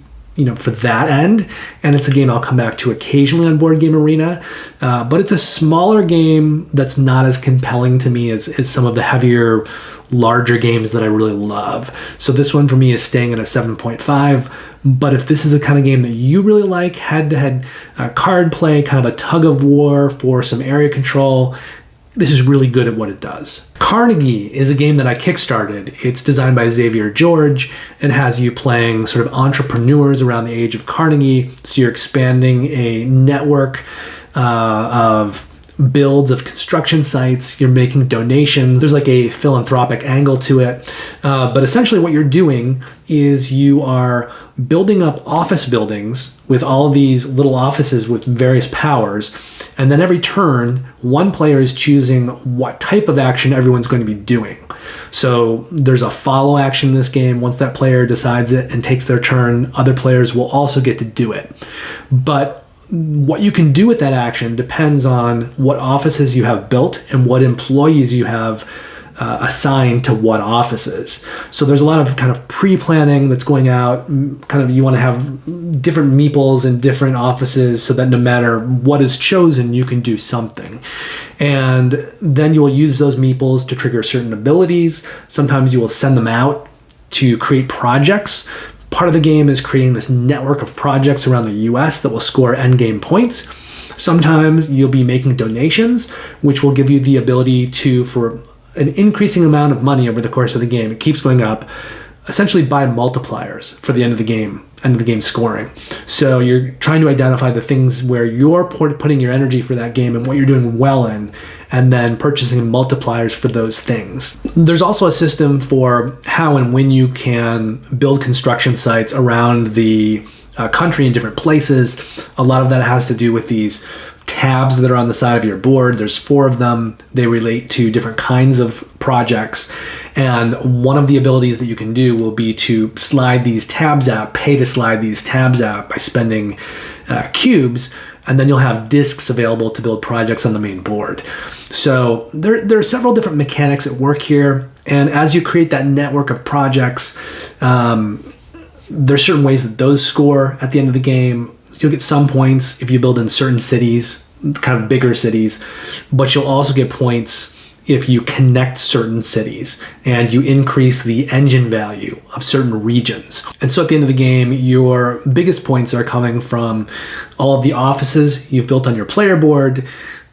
for that end. And it's a game I'll come back to occasionally on Board Game Arena. But it's a smaller game that's not as compelling to me as some of the heavier, larger games that I really love. So this one for me is staying at a 7.5. But if this is the kind of game that you really like, head-to-head card play, kind of a tug of war for some area control, this is really good at what it does. Carnegie is a game that I kickstarted. It's designed by Xavier George and has you playing sort of entrepreneurs around the age of Carnegie. So you're expanding a network of builds of construction sites, you're making donations, there's like a philanthropic angle to it, but essentially what you're doing is you are building up office buildings with all these little offices with various powers, and then every turn one player is choosing what type of action everyone's going to be doing. So there's a follow action in this game. Once that player decides it and takes their turn, other players will also get to do it. But what you can do with that action depends on what offices you have built and what employees you have assigned to what offices. So there's a lot of kind of pre-planning that's going out. Kind of you want to have different meeples in different offices so that no matter what is chosen, you can do something. And then you will use those meeples to trigger certain abilities. Sometimes you will send them out to create projects. Part of the game is creating this network of projects around the US that will score endgame points. Sometimes you'll be making donations, which will give you the ability to, for an increasing amount of money over the course of the game, it keeps going up, essentially buy multipliers for the end of the game scoring. So you're trying to identify the things where you're putting your energy for that game and what you're doing well in, and then purchasing multipliers for those things. There's also a system for how and when you can build construction sites around the country in different places. A lot of that has to do with these tabs that are on the side of your board. There's 4 of them. They relate to different kinds of projects. And one of the abilities that you can do will be to slide these tabs out, pay to slide these tabs out by spending cubes, and then you'll have discs available to build projects on the main board. So there are several different mechanics at work here. And as you create that network of projects, there's certain ways that those score at the end of the game. You'll get some points if you build in certain cities, kind of bigger cities, but you'll also get points if you connect certain cities and you increase the engine value of certain regions. And so at the end of the game, your biggest points are coming from all of the offices you've built on your player board,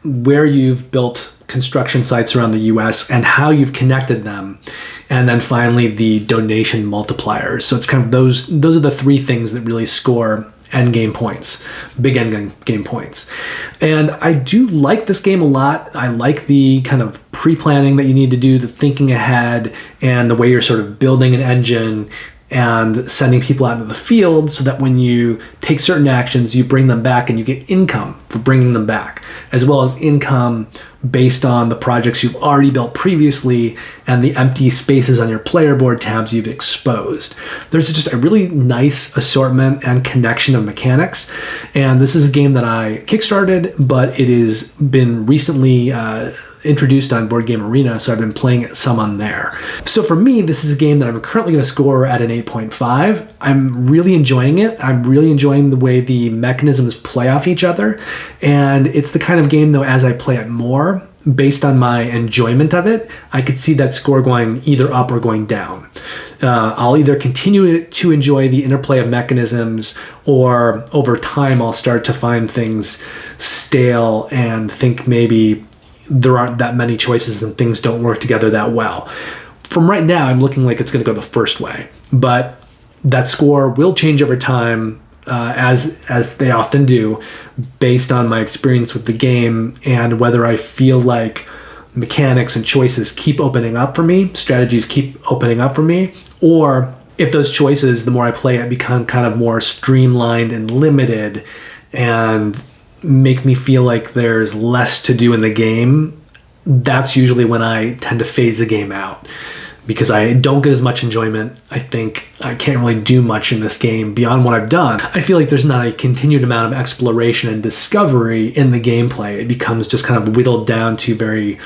where you've built construction sites around the US, and how you've connected them. And then finally, the donation multipliers. So it's kind of those are the 3 things that really score endgame points, big endgame points. And I do like this game a lot. I like the kind of pre-planning that you need to do, the thinking ahead, and the way you're sort of building an engine and sending people out into the field so that when you take certain actions, you bring them back and you get income for bringing them back, as well as income based on the projects you've already built previously and the empty spaces on your player board tabs you've exposed. There's just a really nice assortment and connection of mechanics. And this is a game that I kickstarted, but it has been recently introduced on Boardgame Arena, so I've been playing it some on there. So for me, this is a game that I'm currently going to score at an 8.5. I'm really enjoying it. I'm really enjoying the way the mechanisms play off each other, and it's the kind of game, though, as I play it more, based on my enjoyment of it, I could see that score going either up or going down. I'll either continue to enjoy the interplay of mechanisms, or over time I'll start to find things stale and think maybe there aren't that many choices and things don't work together that well. From right now, I'm looking like it's going to go the first way, but that score will change over time, as they often do, based on my experience with the game and whether I feel like mechanics and choices keep opening up for me, strategies keep opening up for me, or if those choices, the more I play it, become kind of more streamlined and limited and make me feel like there's less to do in the game. That's usually when I tend to phase the game out, because I don't get as much enjoyment. I think I can't really do much in this game beyond what I've done. I feel like there's not a continued amount of exploration and discovery in the gameplay. It becomes just kind of whittled down to very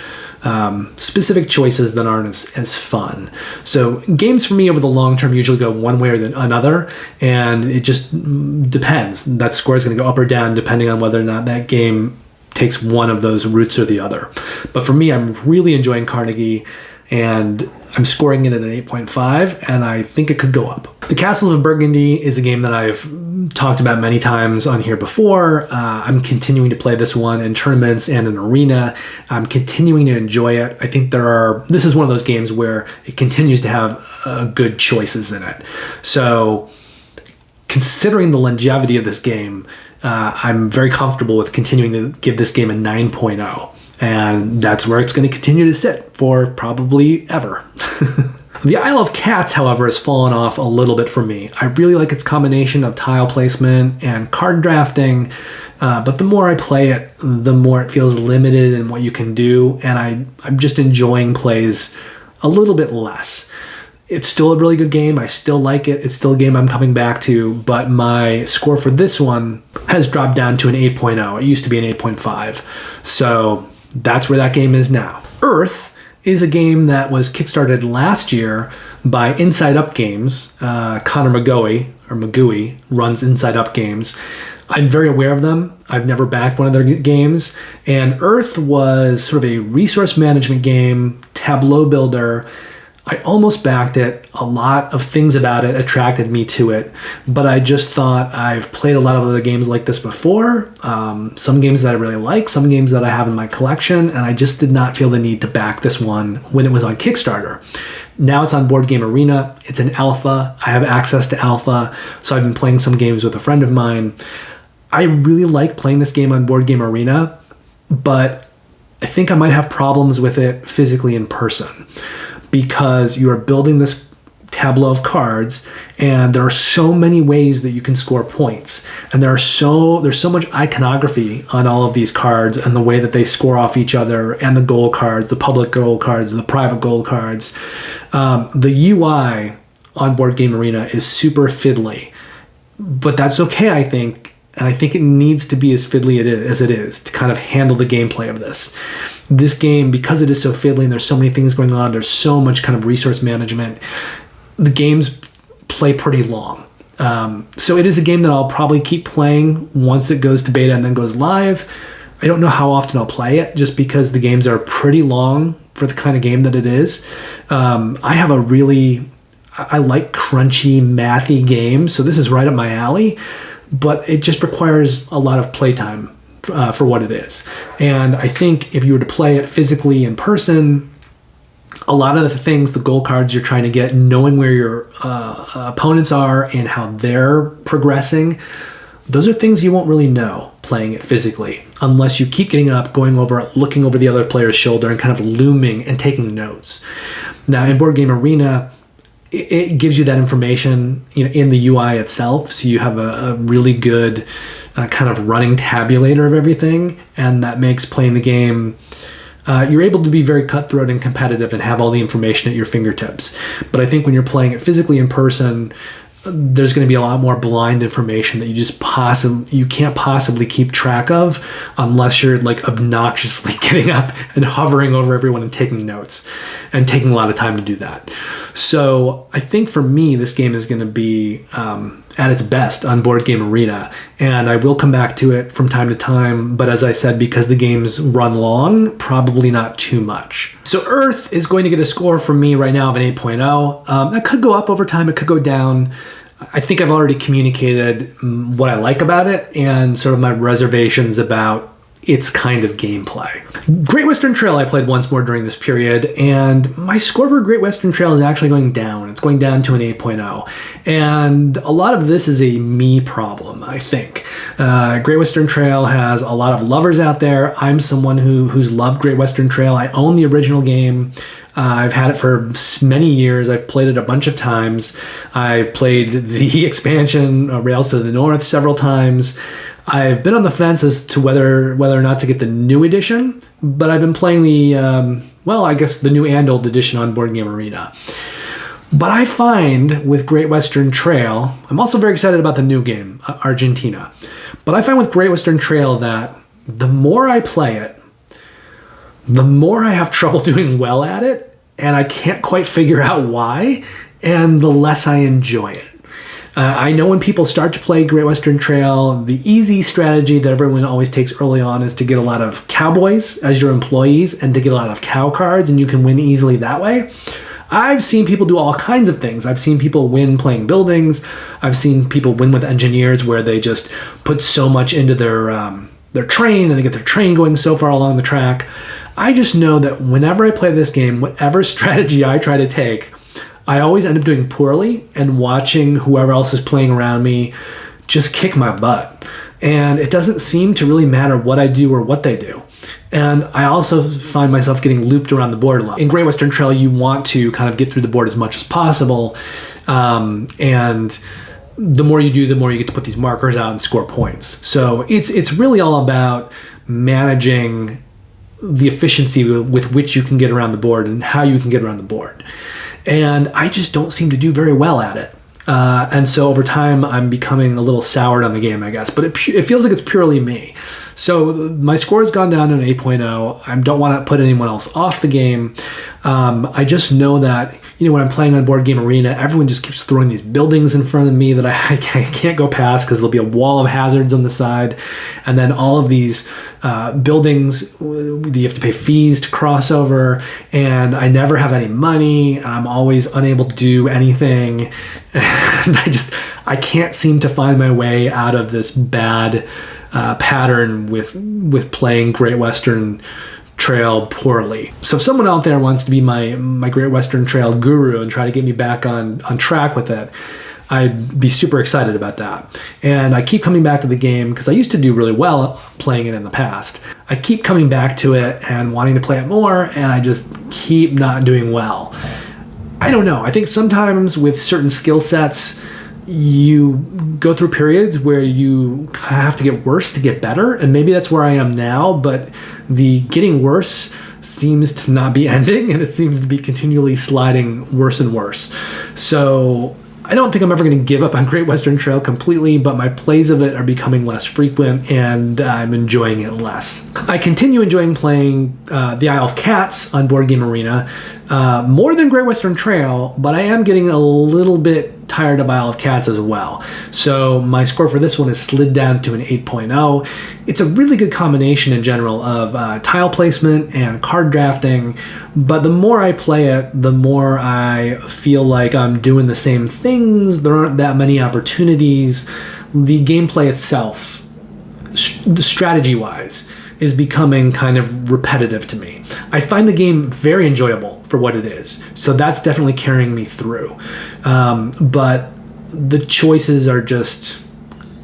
specific choices that aren't as fun. So games for me over the long term usually go one way or another, and it just depends. That score is going to go up or down depending on whether or not that game takes one of those routes or the other. But for me, I'm really enjoying Carnegie, and I'm scoring it at an 8.5, and I think it could go up. The Castles of Burgundy is a game that I've talked about many times on here before. I'm continuing to play this one in tournaments and in arena. I'm continuing to enjoy it. I think this is one of those games where it continues to have good choices in it. So considering the longevity of this game, I'm very comfortable with continuing to give this game a 9.0. And that's where it's going to continue to sit for probably ever. The Isle of Cats, however, has fallen off a little bit for me. I really like its combination of tile placement and card drafting, but the more I play it, the more it feels limited in what you can do, and I'm just enjoying plays a little bit less. It's still a really good game. I still like it. It's still a game I'm coming back to, but my score for this one has dropped down to an 8.0. It used to be an 8.5. So that's where that game is now. Earth is a game that was kickstarted last year by Inside Up Games. Connor McGooey runs Inside Up Games. I'm very aware of them. I've never backed one of their games. And Earth was sort of a resource management game, tableau builder. I almost backed it. A lot of things about it attracted me to it. But I just thought, I've played a lot of other games like this before. Some games that I really like, some games that I have in my collection. And I just did not feel the need to back this one when it was on Kickstarter. Now it's on Boardgame Arena. It's an alpha. I have access to alpha. So I've been playing some games with a friend of mine. I really like playing this game on Boardgame Arena, but I think I might have problems with it physically in person because you are building this tableau of cards and there are so many ways that you can score points. And there's so much iconography on all of these cards and the way that they score off each other and the goal cards, the public goal cards, the private goal cards. The UI on Boardgame Arena is super fiddly, but that's okay, I think. And I think it needs to be as fiddly as it is to kind of handle the gameplay of this. This game, because it is so fiddly and there's so many things going on, there's so much kind of resource management, the games play pretty long. So it is a game that I'll probably keep playing once it goes to beta and then goes live. I don't know how often I'll play it just because the games are pretty long for the kind of game that it is. I like crunchy, mathy games, so this is right up my alley. But it just requires a lot of playtime for what it is. And I think if you were to play it physically in person, a lot of the things, the goal cards you're trying to get, knowing where your opponents are and how they're progressing, those are things you won't really know playing it physically unless you keep getting up, going over, looking over the other player's shoulder and kind of looming and taking notes. Now in Boardgame Arena, it gives you that information, in the UI itself. So you have a really good kind of running tabulator of everything. And that makes playing the game, you're able to be very cutthroat and competitive and have all the information at your fingertips. But I think when you're playing it physically in person, there's going to be a lot more blind information that you can't possibly keep track of unless you're like obnoxiously getting up and hovering over everyone and taking notes and taking a lot of time to do that. So I think for me, this game is going to be at its best on Boardgame Arena, and I will come back to it from time to time. But as I said, because the games run long, probably not too much. So Earth is going to get a score from me right now of an 8.0. That could go up over time. It could go down. I think I've already communicated what I like about it and sort of my reservations about its kind of gameplay. Great Western Trail I played once more during this period, and my score for Great Western Trail is actually going down. It's going down to an 8.0. And a lot of this is a me problem, I think. Great Western Trail has a lot of lovers out there. I'm someone who's loved Great Western Trail. I own the original game. I've had it for many years. I've played it a bunch of times. I've played the expansion, Rails to the North, several times. I've been on the fence as to whether or not to get the new edition, but I've been playing the new and old edition on Boardgame Arena. But I find with Great Western Trail, I'm also very excited about the new game, Argentina. But I find with Great Western Trail that the more I play it, the more I have trouble doing well at it, and I can't quite figure out why, and the less I enjoy it. I know when people start to play Great Western Trail, the easy strategy that everyone always takes early on is to get a lot of cowboys as your employees and to get a lot of cow cards, and you can win easily that way. I've seen people do all kinds of things. I've seen people win playing buildings. I've seen people win with engineers where they just put so much into their train and they get their train going so far along the track. I just know that whenever I play this game, whatever strategy I try to take, I always end up doing poorly and watching whoever else is playing around me just kick my butt. And it doesn't seem to really matter what I do or what they do. And I also find myself getting looped around the board a lot. In Great Western Trail, you want to kind of get through the board as much as possible. And the more you do, the more you get to put these markers out and score points. So it's really all about managing the efficiency with which you can get around the board and how you can get around the board. And I just don't seem to do very well at it. And so over time, I'm becoming a little soured on the game, I guess. But it feels like it's purely me. So my score has gone down to an 8.0. I don't want to put anyone else off the game. I just know that, when I'm playing on Board Game Arena, everyone just keeps throwing these buildings in front of me that I can't go past because there'll be a wall of hazards on the side. And then all of these buildings, you have to pay fees to cross over. And I never have any money. I'm always unable to do anything. And I can't seem to find my way out of this bad pattern with playing Great Western Trail poorly. So if someone out there wants to be my Great Western Trail guru and try to get me back on track with it, I'd be super excited about that. And I keep coming back to the game because I used to do really well playing it in the past. I keep coming back to it and wanting to play it more, and I just keep not doing well. I don't know. I think sometimes with certain skill sets, you go through periods where you have to get worse to get better, and maybe that's where I am now, but the getting worse seems to not be ending, and it seems to be continually sliding worse and worse. So I don't think I'm ever going to give up on Great Western Trail completely, but my plays of it are becoming less frequent, and I'm enjoying it less. I continue enjoying playing the Isle of Cats on Board Game Arena more than Great Western Trail, but I am getting a little bit tired of Isle of Cats as well. So my score for this one is slid down to an 8.0. It's a really good combination in general of tile placement and card drafting, but the more I play it, the more I feel like I'm doing the same things. There aren't that many opportunities. The gameplay itself, strategy-wise, is becoming kind of repetitive to me. I find the game very enjoyable for what it is, so that's definitely carrying me through. But the choices are just...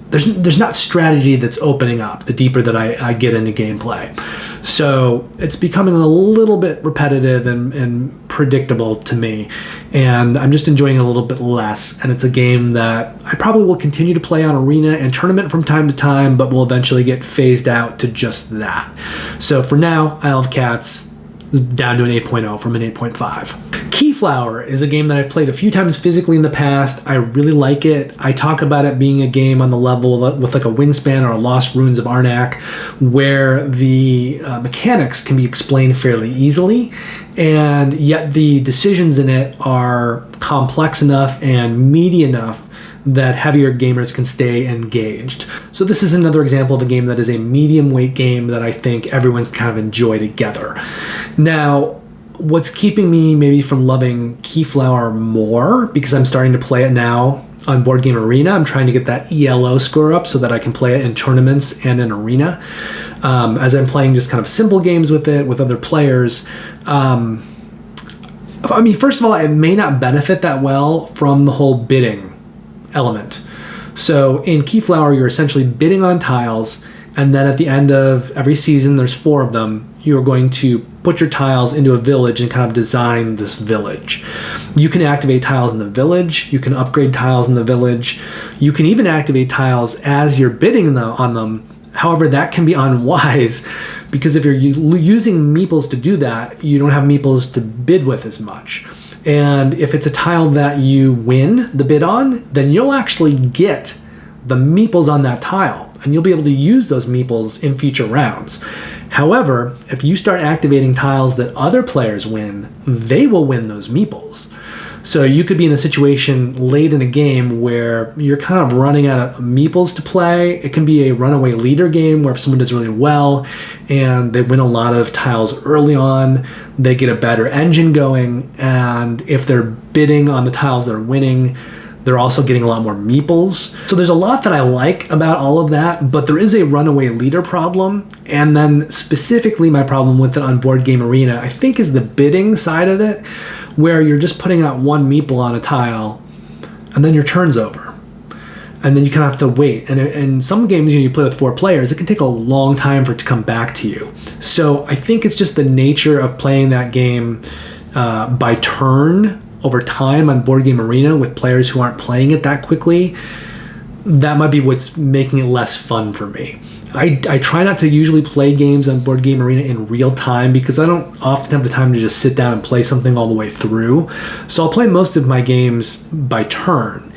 There's not strategy that's opening up the deeper that I get into gameplay. So it's becoming a little bit repetitive and predictable to me, and I'm just enjoying it a little bit less. And it's a game that I probably will continue to play on Arena and Tournament from time to time, but will eventually get phased out to just that. So for now, Isle of Cats is down to an 8.0 from an 8.5. Keyflower is a game that I've played a few times physically in the past. I really like it. I talk about it being a game on the level with like a Wingspan or a Lost Ruins of Arnak, where the mechanics can be explained fairly easily, and yet the decisions in it are complex enough and meaty enough that heavier gamers can stay engaged. So this is another example of a game that is a medium weight game that I think everyone can kind of enjoy together. Now, what's keeping me maybe from loving Keyflower more, because I'm starting to play it now on Board Game Arena, I'm trying to get that ELO score up so that I can play it in tournaments and in Arena. As I'm playing just kind of simple games with it, with other players, I mean, first of all, it may not benefit that well from the whole bidding element. So in Keyflower, you're essentially bidding on tiles, and then at the end of every season, there's 4 of them, you're going to put your tiles into a village and kind of design this village. You can activate tiles in the village, you can upgrade tiles in the village, you can even activate tiles as you're bidding on them. However, that can be unwise, because if you're using meeples to do that, you don't have meeples to bid with as much. And if it's a tile that you win the bid on, then you'll actually get the meeples on that tile, and you'll be able to use those meeples in future rounds. However, if you start activating tiles that other players win, they will win those meeples. So you could be in a situation late in a game where you're kind of running out of meeples to play. It can be a runaway leader game where if someone does really well and they win a lot of tiles early on, they get a better engine going. And if they're bidding on the tiles they're winning, they're also getting a lot more meeples. So there's a lot that I like about all of that, but there is a runaway leader problem. And then specifically my problem with it on Board Game Arena, I think, is the bidding side of it, where you're just putting out 1 meeple on a tile and then your turn's over. And then you kind of have to wait. And in some games, you play with 4 players, it can take a long time for it to come back to you. So I think it's just the nature of playing that game by turn over time on Board Game Arena with players who aren't playing it that quickly. That might be what's making it less fun for me. I try not to usually play games on Board Game Arena in real time because I don't often have the time to just sit down and play something all the way through. So I'll play most of my games by turn.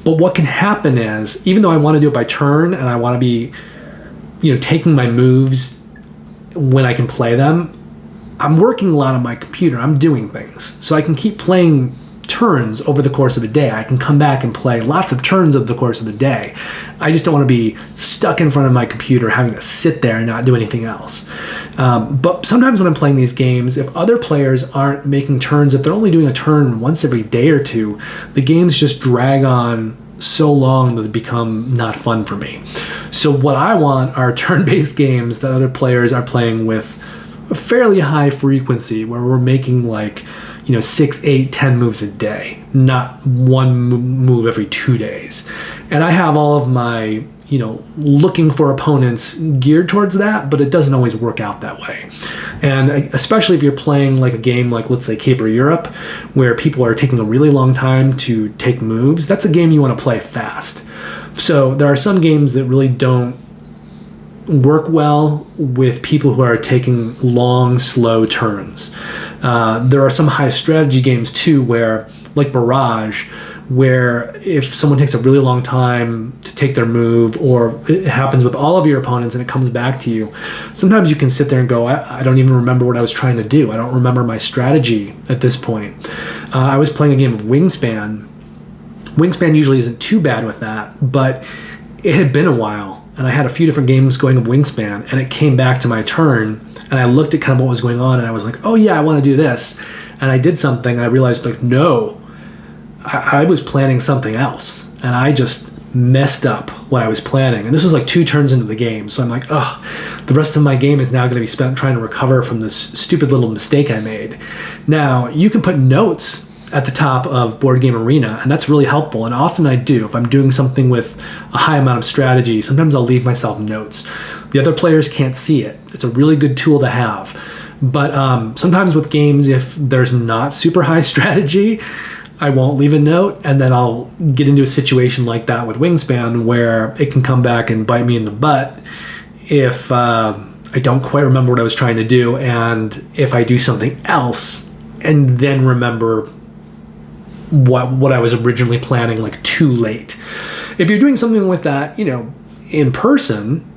But what can happen is, even though I want to do it by turn and I want to be taking my moves when I can play them, I'm working a lot on my computer. I'm doing things. So I can keep playing turns over the course of the day. I can come back and play lots of turns over the course of the day. I just don't want to be stuck in front of my computer having to sit there and not do anything else. But sometimes when I'm playing these games, if other players aren't making turns, if they're only doing a turn once every day or two, the games just drag on so long that they become not fun for me. So what I want are turn-based games that other players are playing with a fairly high frequency, where we're making 6, 8, 10 moves a day, not one move every 2 days. And I have all of my, looking for opponents geared towards that, but it doesn't always work out that way. And especially if you're playing a game like, let's say, Caper Europe, where people are taking a really long time to take moves, that's a game you want to play fast. So there are some games that really don't work well with people who are taking long, slow turns. There are some high strategy games too, where, like Barrage, where if someone takes a really long time to take their move, or it happens with all of your opponents and it comes back to you, sometimes you can sit there and go, I don't even remember what I was trying to do. I don't remember my strategy at this point. I was playing a game of Wingspan. Wingspan usually isn't too bad with that, but it had been a while. And I had a few different games going of Wingspan, and it came back to my turn, and I looked at kind of what was going on, and I was like, oh yeah, I want to do this. And I did something, and I realized, no, I was planning something else, and I just messed up what I was planning. And this was 2 turns into the game, so I'm like, the rest of my game is now going to be spent trying to recover from this stupid little mistake I made. Now, you can put notes at the top of Boardgame Arena, and that's really helpful. And often I do. If I'm doing something with a high amount of strategy, sometimes I'll leave myself notes. The other players can't see it. It's a really good tool to have. But sometimes with games, if there's not super high strategy, I won't leave a note, and then I'll get into a situation like that with Wingspan where it can come back and bite me in the butt if I don't quite remember what I was trying to do, and if I do something else and then remember what I was originally planning too late. If you're doing something with that, in person,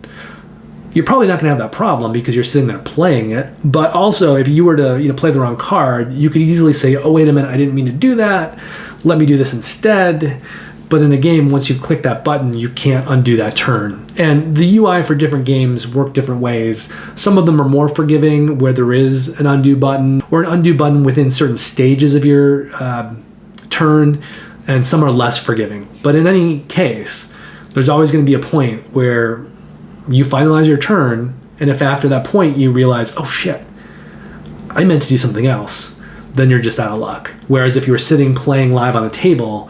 you're probably not going to have that problem because you're sitting there playing it. But also, if you were to play the wrong card, you could easily say, oh, wait a minute, I didn't mean to do that. Let me do this instead. But in a game, once you've clicked that button, you can't undo that turn. And the UI for different games work different ways. Some of them are more forgiving, where there is an undo button, or an undo button within certain stages of your turn, and some are less forgiving. But in any case, there's always going to be a point where you finalize your turn, and if after that point you realize, oh shit, I meant to do something else, then you're just out of luck. Whereas if you were sitting playing live on a table,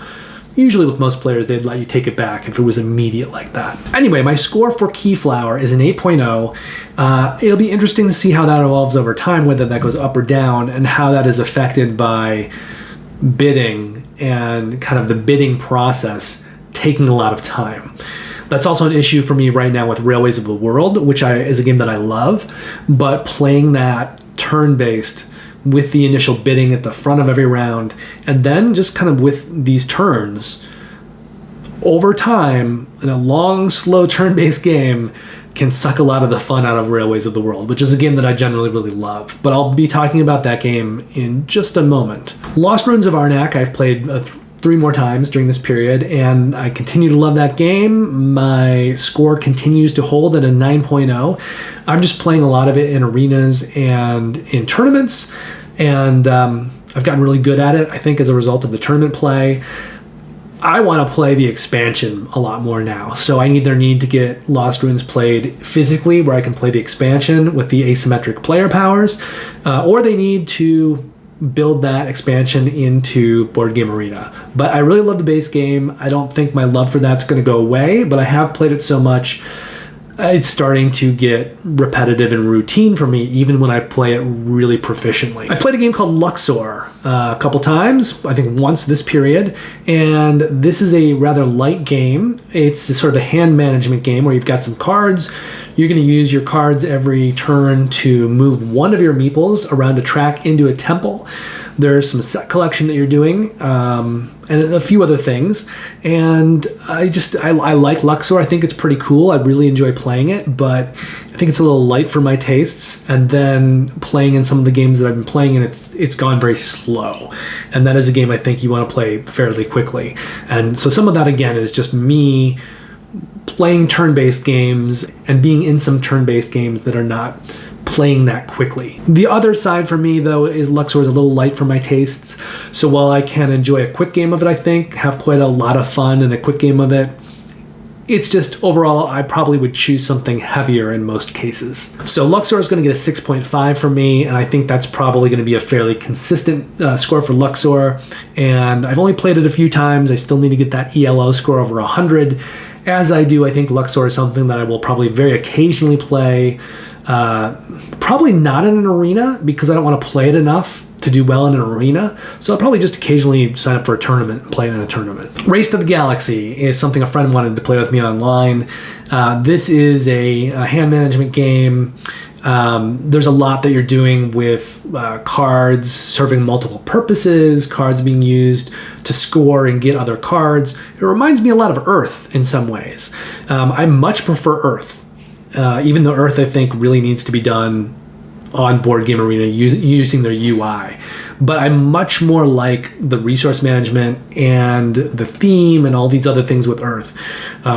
usually with most players, they'd let you take it back if it was immediate like that. Anyway, my score for Keyflower is an 8.0. It'll be interesting to see how that evolves over time, whether that goes up or down, and how that is affected by bidding and kind of the bidding process taking a lot of time. That's also an issue for me right now with Railways of the World, which is a game that I love, but playing that turn-based with the initial bidding at the front of every round, and then just kind of with these turns, over time, in a long, slow turn-based game, can suck a lot of the fun out of Railways of the World, which is a game that I generally really love. But I'll be talking about that game in just a moment. Lost Ruins of Arnak, I've played 3 more times during this period, and I continue to love that game. My score continues to hold at a 9.0. I'm just playing a lot of it in arenas and in tournaments, and I've gotten really good at it, I think, as a result of the tournament play. I want to play the expansion a lot more now, so I either need to get Lost Ruins played physically, where I can play the expansion with the asymmetric player powers, or they need to build that expansion into Boardgame Arena. But I really love the base game. I don't think my love for that's going to go away, but I have played it so much, it's starting to get repetitive and routine for me, even when I play it really proficiently. I played a game called Luxor a couple times, I think once this period, and this is a rather light game. It's sort of a hand management game where you've got some cards, You're going to use your cards every turn to move one of your meeples around a track into a temple. There's some set collection that you're doing, and a few other things. And I like Luxor. I think it's pretty cool. I really enjoy playing it, but I think it's a little light for my tastes. And then playing in some of the games that I've been playing, and it's gone very slow. And that is a game I think you want to play fairly quickly. And so some of that, again, is just me playing turn-based games and being in some turn-based games that are not playing that quickly. The other side for me, though, is Luxor is a little light for my tastes. So while I can enjoy a quick game of it, I think, have quite a lot of fun in a quick game of it, it's just overall, I probably would choose something heavier in most cases. So Luxor is going to get a 6.5 from me, and I think that's probably going to be a fairly consistent score for Luxor. And I've only played it a few times. I still need to get that ELO score over 100. As I do, I think Luxor is something that I will probably very occasionally play. Probably not in an arena, because I don't want to play it enough to do well in an arena. So I'll probably just occasionally sign up for a tournament and play it in a tournament. Race to the Galaxy is something a friend wanted to play with me online. This is a hand management game. There's a lot that you're doing with cards serving multiple purposes, cards being used to score and get other cards. It reminds me a lot of Earth in some ways. I much prefer Earth, even though Earth, I think, really needs to be done on Board Game Arena using their UI. But I much more like the resource management and the theme and all these other things with Earth.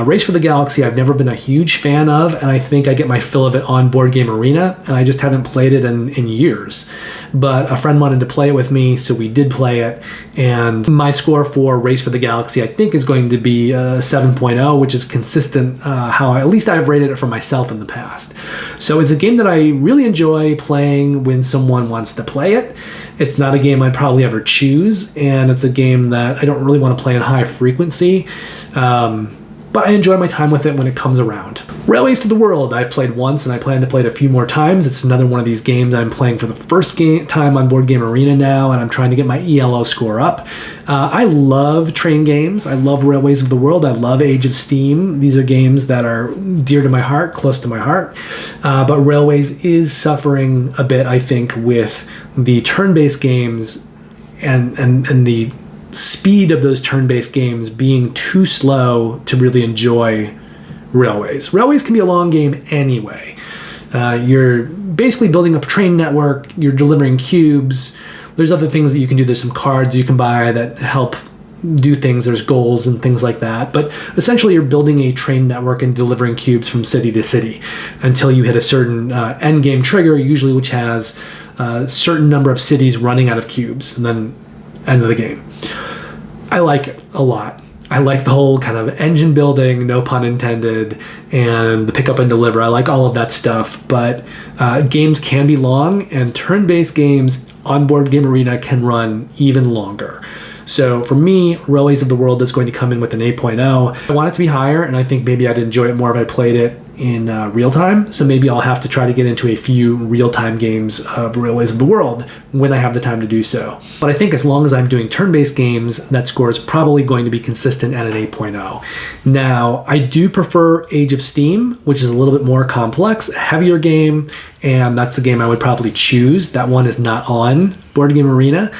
Race for the Galaxy, I've never been a huge fan of, and I think I get my fill of it on Board Game Arena, and I just haven't played it in years. But a friend wanted to play it with me, so we did play it, and my score for Race for the Galaxy, I think, is going to be 7.0, which is consistent how at least I've rated it for myself in the past. So it's a game that I really enjoy playing when someone wants to play it. It's not a game I'd probably ever choose, and it's a game that I don't really want to play in high frequency, but I enjoy my time with it when it comes around. Railways to the World, I've played once, and I plan to play it a few more times. It's another one of these games I'm playing for the first time on Board Game Arena now, and I'm trying to get my ELO score up. I love train games. I love Railways of the World. I love Age of Steam. These are games that are dear to my heart, close to my heart. But Railways is suffering a bit, I think, with the turn-based games and the speed of those turn-based games being too slow to really enjoy Railways. Railways can be a long game anyway. You're basically building up a train network, you're delivering cubes, there's other things that you can do, there's some cards you can buy that help do things, there's goals and things like that, but essentially you're building a train network and delivering cubes from city to city until you hit a certain end game trigger, usually which has a certain number of cities running out of cubes, and then end of the game. I like it a lot. I like the whole kind of engine building, no pun intended, and the pick up and deliver. I like all of that stuff, but games can be long, and turn-based games on Board Game Arena can run even longer. So for me, Railways of the World is going to come in with an 8.0. I want it to be higher, and I think maybe I'd enjoy it more if I played it in real time. So maybe I'll have to try to get into a few real-time games of Railways of the World when I have the time to do so. But I think as long as I'm doing turn-based games, that score is probably going to be consistent at an 8.0. Now, I do prefer Age of Steam, which is a little bit more complex, a heavier game, and that's the game I would probably choose. That one is not on Board Game Arena,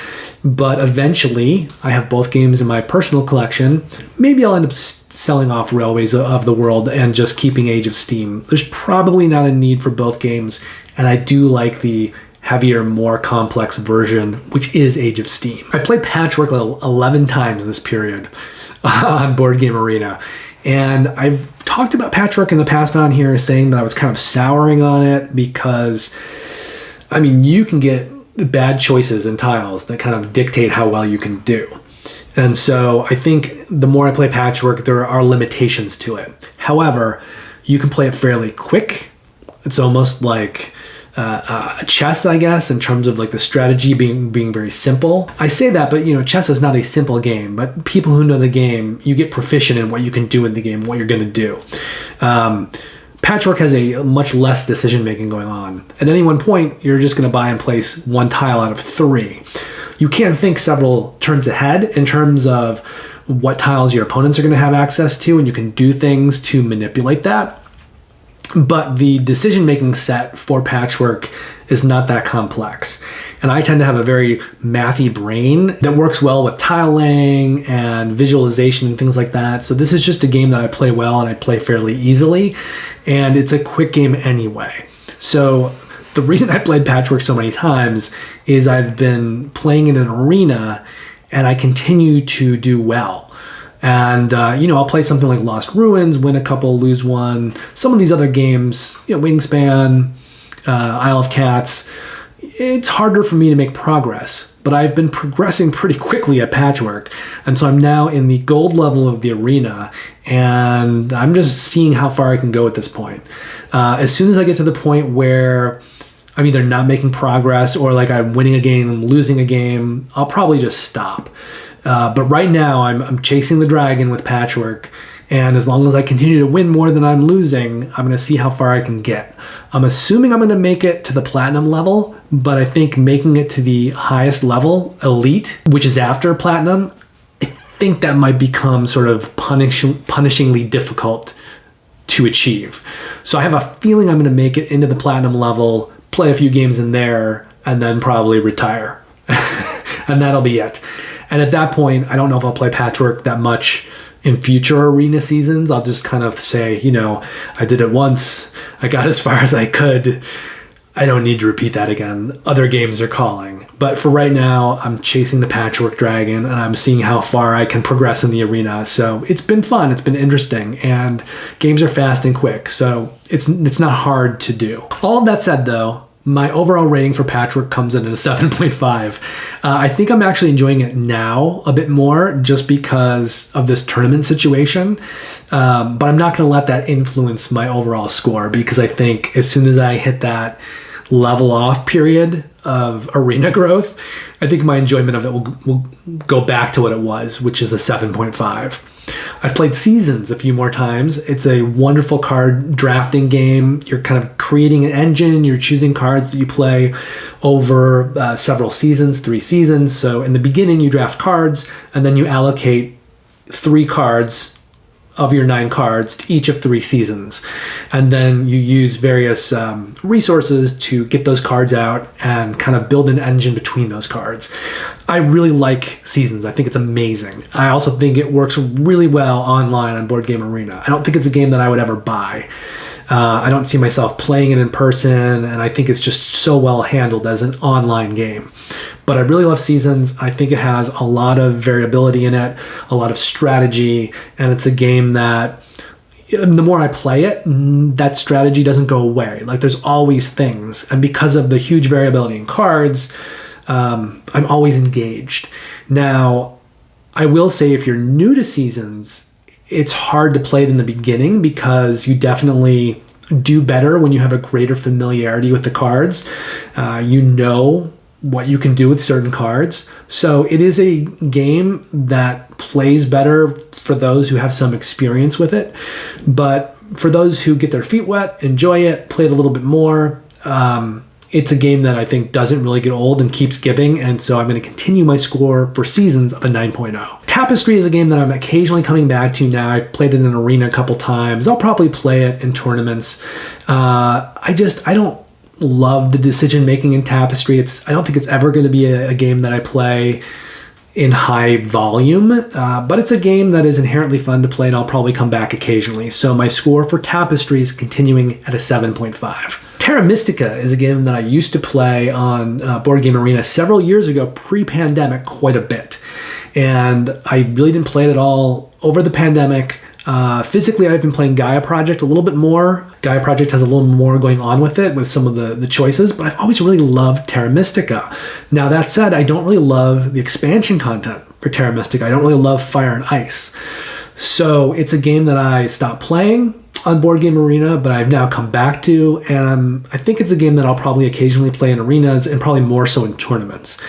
but eventually I have both games in my personal collection. Maybe I'll end up selling off Railways of the World and just keeping Age of Steam. There's probably not a need for both games, and I do like the heavier, more complex version, which is Age of Steam. I've played Patchwork 11 times this period on Board Game Arena, and I've talked about Patchwork in the past on here, saying that I was kind of souring on it because, I mean, you can get bad choices in tiles that kind of dictate how well you can do. And so I think the more I play Patchwork, there are limitations to it. However, you can play it fairly quick. It's almost like chess, I guess, in terms of like the strategy being very simple. I say that, but chess is not a simple game, but people who know the game, you get proficient in what you can do in the game, what you're going to do. Patchwork has a much less decision-making going on. At any one point, you're just going to buy and place one tile out of 3. You can think several turns ahead in terms of what tiles your opponents are going to have access to, and you can do things to manipulate that. but the decision-making set for Patchwork is not that complex. And I tend to have a very mathy brain that works well with tile laying and visualization and things like that. So this is just a game that I play well and I play fairly easily. And it's a quick game anyway. So the reason I played Patchwork so many times is I've been playing in an arena and I continue to do well. And, I'll play something like Lost Ruins, win a couple, lose one. Some of these other games, Wingspan, Isle of Cats, it's harder for me to make progress. But I've been progressing pretty quickly at Patchwork. And so I'm now in the gold level of the arena. And I'm just seeing how far I can go at this point. As soon as I get to the point where I'm either not making progress or like I'm winning a game and losing a game, I'll probably just stop. But right now, I'm chasing the dragon with Patchwork, and as long as I continue to win more than I'm losing, I'm going to see how far I can get. I'm assuming I'm going to make it to the platinum level, but I think making it to the highest level, elite, which is after platinum, I think that might become sort of punishingly difficult to achieve. So I have a feeling I'm going to make it into the platinum level, play a few games in there, and then probably retire. And that'll be it. And at that point, I don't know if I'll play Patchwork that much in future arena seasons. I'll just kind of say, I did it once. I got as far as I could. I don't need to repeat that again. Other games are calling. But for right now, I'm chasing the Patchwork dragon, and I'm seeing how far I can progress in the arena. So it's been fun. It's been interesting. And games are fast and quick. So it's not hard to do. All of that said, though, my overall rating for Patchwork comes in at a 7.5. I think I'm actually enjoying it now a bit more just because of this tournament situation. But I'm not going to let that influence my overall score because I think as soon as I hit that level off period of arena growth, I think my enjoyment of it will go back to what it was, which is a 7.5. I've played Seasons a few more times. It's a wonderful card drafting game. You're kind of creating an engine. You're choosing cards that you play over several seasons, 3 seasons. So in the beginning, you draft cards, and then you allocate 3 cards of your 9 cards to each of 3 seasons. And then you use various resources to get those cards out and kind of build an engine between those cards. I really like Seasons. I think it's amazing. I also think it works really well online on Boardgame Arena. I don't think it's a game that I would ever buy. I don't see myself playing it in person, and I think it's just so well handled as an online game. But I really love Seasons. I think it has a lot of variability in it, a lot of strategy, and it's a game that the more I play it, that strategy doesn't go away. Like there's always things, and because of the huge variability in cards, I'm always engaged. Now, I will say if you're new to Seasons, it's hard to play it in the beginning because you definitely do better when you have a greater familiarity with the cards. You know what you can do with certain cards. So it is a game that plays better for those who have some experience with it. But for those who get their feet wet, enjoy it, play it a little bit more, it's a game that I think doesn't really get old and keeps giving, and so I'm going to continue my score for Seasons of a 9.0. Tapestry is a game that I'm occasionally coming back to now. I've played it in arena a couple times. I'll probably play it in tournaments. I don't love the decision making in Tapestry. I don't think it's ever going to be a game that I play in high volume, but it's a game that is inherently fun to play, and I'll probably come back occasionally. So my score for Tapestry is continuing at a 7.5. Terra Mystica is a game that I used to play on Boardgame Arena several years ago, pre-pandemic, quite a bit. And I really didn't play it at all over the pandemic. Physically, I've been playing Gaia Project a little bit more. Gaia Project has a little more going on with it, with some of the choices, but I've always really loved Terra Mystica. Now, that said, I don't really love the expansion content for Terra Mystica. I don't really love Fire and Ice. So it's a game that I stopped playing on Boardgame Arena, but I've now come back to, and I think it's a game that I'll probably occasionally play in arenas and probably more so in tournaments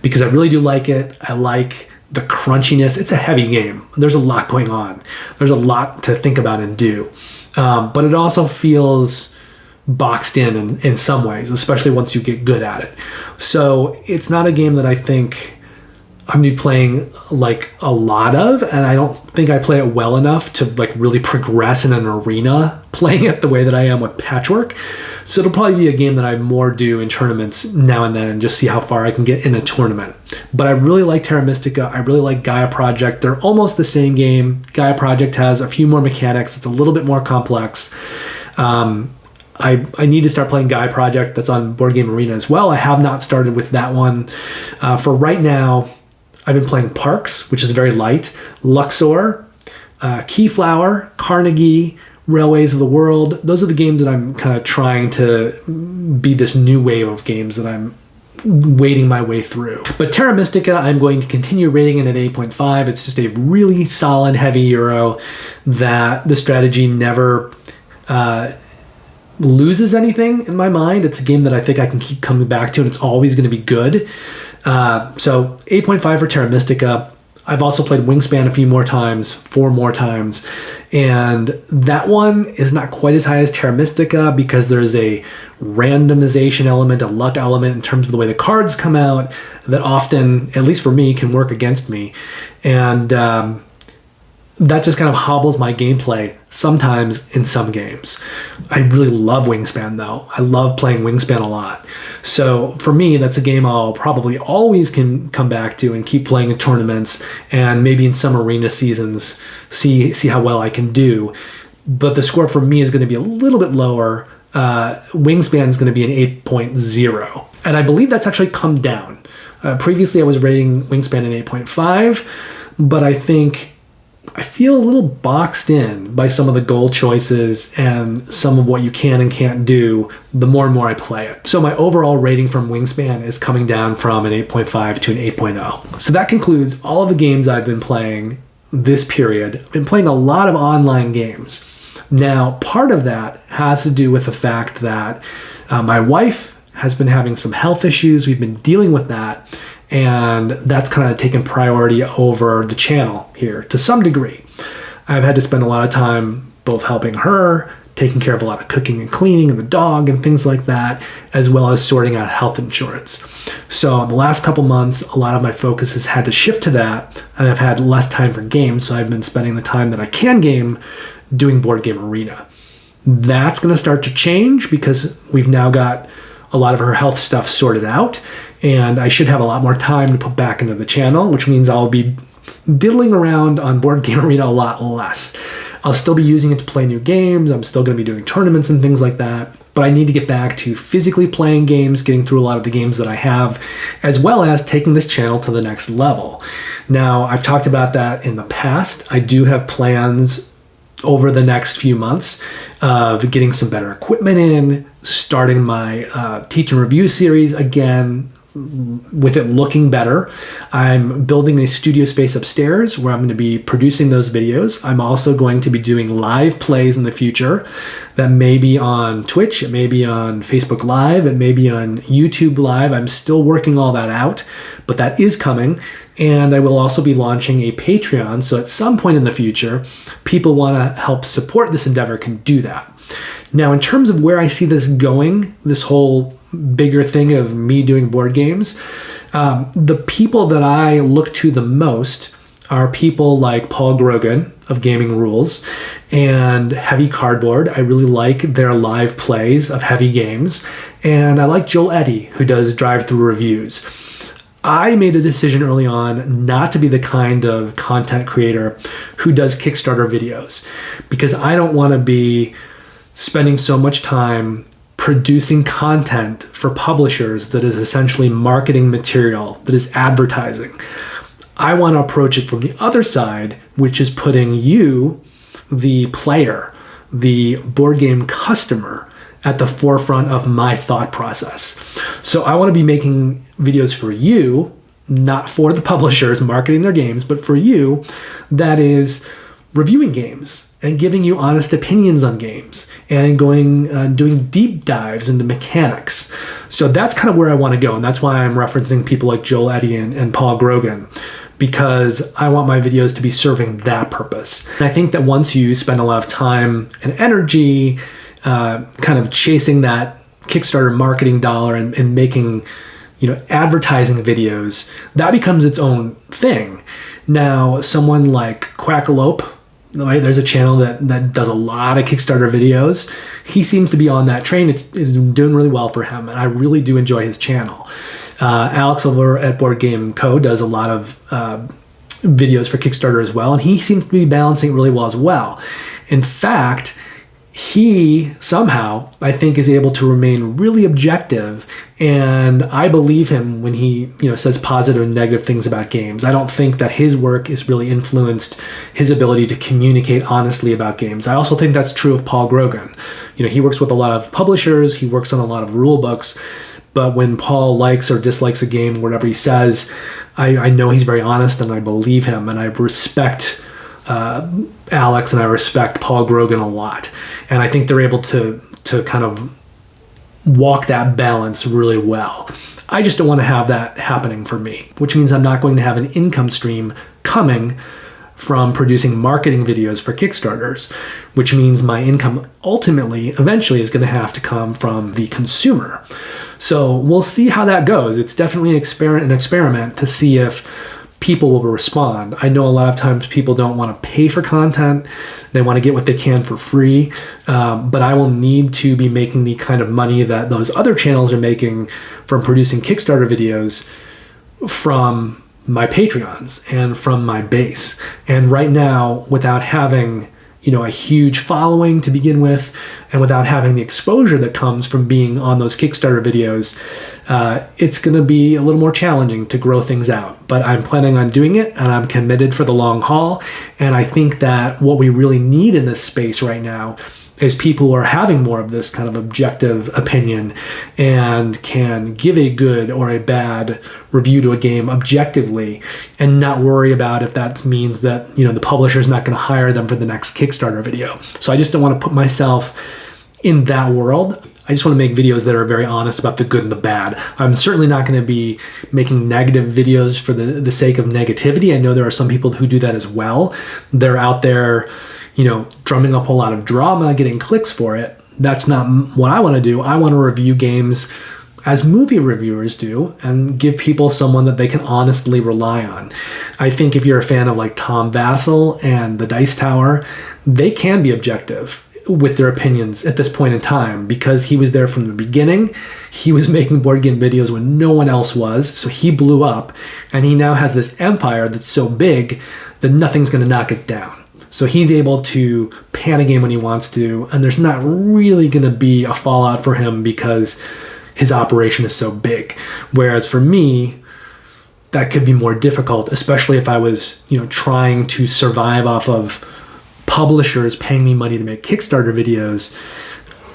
because I really do like it. I like the crunchiness. It's a heavy game. There's a lot going on. There's a lot to think about and do. But it also feels boxed in some ways, especially once you get good at it. So it's not a game that I think I'm going to be playing like a lot of, and I don't think I play it well enough to like really progress in an arena playing it the way that I am with Patchwork. So it'll probably be a game that I more do in tournaments now and then and just see how far I can get in a tournament. But I really like Terra Mystica. I really like Gaia Project. They're almost the same game. Gaia Project has a few more mechanics. It's a little bit more complex. I need to start playing Gaia Project. That's on Boardgame Arena as well. I have not started with that one. For right now, I've been playing Parks, which is very light, Luxor, Keyflower, Carnegie, Railways of the World. Those are the games that I'm kind of trying to be this new wave of games that I'm wading my way through. But Terra Mystica, I'm going to continue rating it at 8.5. It's just a really solid, heavy Euro that the strategy never loses anything in my mind. It's a game that I think I can keep coming back to, and it's always going to be good. So 8.5 for Terra Mystica. I've also played Wingspan a few more times, 4 more times, and that one is not quite as high as Terra Mystica because there's a randomization element, a luck element in terms of the way the cards come out that often, at least for me, can work against me. And that just kind of hobbles my gameplay sometimes in some games. I really love Wingspan though. I love playing Wingspan a lot. So for me, that's a game I'll probably always can come back to and keep playing in tournaments and maybe in some arena seasons, see how well I can do. But the score for me is going to be a little bit lower. Wingspan is going to be an 8.0. And I believe that's actually come down. Previously I was rating Wingspan an 8.5, but I feel a little boxed in by some of the goal choices and some of what you can and can't do the more and more I play it. So my overall rating from Wingspan is coming down from an 8.5 to an 8.0. So that concludes all of the games I've been playing this period. I've been playing a lot of online games. Now, part of that has to do with the fact that my wife has been having some health issues. We've been dealing with that. And that's kind of taken priority over the channel here to some degree. I've had to spend a lot of time both helping her, taking care of a lot of cooking and cleaning and the dog and things like that, as well as sorting out health insurance. So in the last couple months, a lot of my focus has had to shift to that, and I've had less time for games, so I've been spending the time that I can game doing Boardgame Arena. That's going to start to change because we've now got a lot of her health stuff sorted out, and I should have a lot more time to put back into the channel, which means I'll be diddling around on Boardgame Arena a lot less. I'll still be using it to play new games. I'm still going to be doing tournaments and things like that, but I need to get back to physically playing games, getting through a lot of the games that I have, as well as taking this channel to the next level. Now, I've talked about that in the past. I do have plans over the next few months of getting some better equipment in, starting my teach and review series again, with it looking better. I'm building a studio space upstairs where I'm going to be producing those videos. I'm also going to be doing live plays in the future that may be on Twitch, it may be on Facebook Live, it may be on YouTube Live. I'm still working all that out, but that is coming. And I will also be launching a Patreon, so at some point in the future, people want to help support this endeavor can do that. Now, in terms of where I see this going, this whole bigger thing of me doing board games, the people that I look to the most are people like Paul Grogan of Gaming Rules and Heavy Cardboard. I really like their live plays of heavy games. And I like Joel Eddy, who does drive-through reviews. I made a decision early on not to be the kind of content creator who does Kickstarter videos because I don't want to be spending so much time producing content for publishers that is essentially marketing material, that is advertising. I want to approach it from the other side, which is putting you, the player, the board game customer, at the forefront of my thought process. So I want to be making videos for you, not for the publishers marketing their games, but for you, that is reviewing games and giving you honest opinions on games and doing deep dives into mechanics. So that's kind of where I want to go. And that's why I'm referencing people like Joel Eddy and Paul Grogan, because I want my videos to be serving that purpose. And I think that once you spend a lot of time and energy kind of chasing that Kickstarter marketing dollar and making advertising videos, that becomes its own thing. Now, someone like Quackalope, right, there's a channel that does a lot of Kickstarter videos. He seems to be on that train. It's doing really well for him, and I really do enjoy his channel. Alex over at Boardgame Co. does a lot of videos for Kickstarter as well, and he seems to be balancing it really well as well. In fact, he somehow, I think, is able to remain really objective, and I believe him when he says positive and negative things about games. I don't think that his work has really influenced his ability to communicate honestly about games. I also think that's true of Paul Grogan. He works with a lot of publishers, he works on a lot of rule books, but when Paul likes or dislikes a game, whatever he says, I know he's very honest, and I believe him, and I respect Alex, and I respect Paul Grogan a lot. And I think they're able to kind of walk that balance really well. I just don't want to have that happening for me, which means I'm not going to have an income stream coming from producing marketing videos for Kickstarters, which means my income eventually is going to have to come from the consumer. So we'll see how that goes. It's definitely an experiment to see if people will respond. I know a lot of times people don't want to pay for content. They want to get what they can for free. But I will need to be making the kind of money that those other channels are making from producing Kickstarter videos from my Patreons and from my base. And right now, without having a huge following to begin with, and without having the exposure that comes from being on those Kickstarter videos, it's going to be a little more challenging to grow things out. But I'm planning on doing it, and I'm committed for the long haul. And I think that what we really need in this space right now is people who are having more of this kind of objective opinion and can give a good or a bad review to a game objectively and not worry about if that means that, the publisher's not going to hire them for the next Kickstarter video. So I just don't want to put myself in that world. I just want to make videos that are very honest about the good and the bad. I'm certainly not going to be making negative videos for the sake of negativity. I know there are some people who do that as well. They're out there drumming up a lot of drama, getting clicks for it. That's not what I want to do. I want to review games as movie reviewers do and give people someone that they can honestly rely on. I think if you're a fan of like Tom Vassell and The Dice Tower, they can be objective with their opinions at this point in time because he was there from the beginning. He was making board game videos when no one else was, so he blew up, and he now has this empire that's so big that nothing's going to knock it down. So he's able to pan a game when he wants to, and there's not really going to be a fallout for him because his operation is so big. Whereas for me, that could be more difficult, especially if I was, trying to survive off of publishers paying me money to make Kickstarter videos.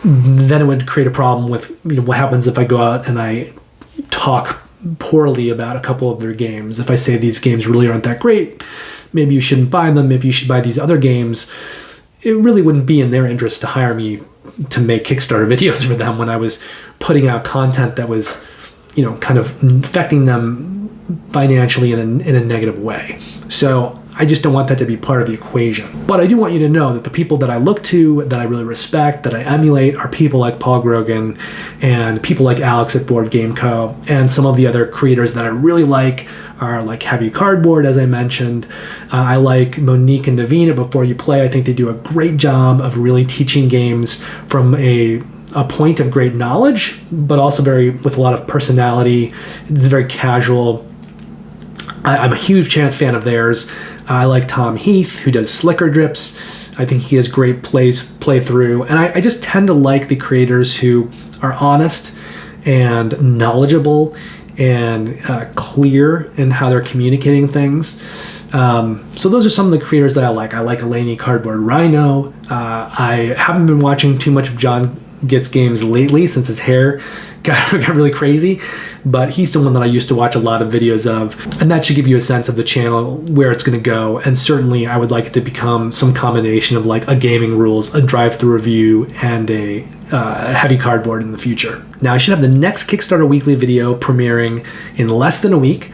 Then it would create a problem with what happens if I go out and I talk poorly about a couple of their games. If I say these games really aren't that great, maybe you shouldn't buy them, maybe you should buy these other games. It really wouldn't be in their interest to hire me to make Kickstarter videos for them when I was putting out content that was, kind of affecting them financially in a negative way. So I just don't want that to be part of the equation. But I do want you to know that the people that I look to, that I really respect, that I emulate, are people like Paul Grogan and people like Alex at Boardgame Co. And some of the other creators that I really like are like Heavy Cardboard, as I mentioned. I like Monique and Naveen at Before You Play. I think they do a great job of really teaching games from a point of great knowledge, but also with a lot of personality. It's very casual. I'm a huge fan of theirs. I like Tom Heath, who does Slicker Drips. I think he has great playthrough. And I just tend to like the creators who are honest and knowledgeable and clear in how they're communicating things. So those are some of the creators that I like. I like Elaney Cardboard Rhino. I haven't been watching too much of John Gets games lately since his hair got really crazy, but he's someone that I used to watch a lot of videos of, and that should give you a sense of the channel, where it's going to go. And certainly I would like it to become some combination of like a gaming rules, a drive-through review, and a Heavy Cardboard in the future. Now I should have the next Kickstarter weekly video premiering in less than a week.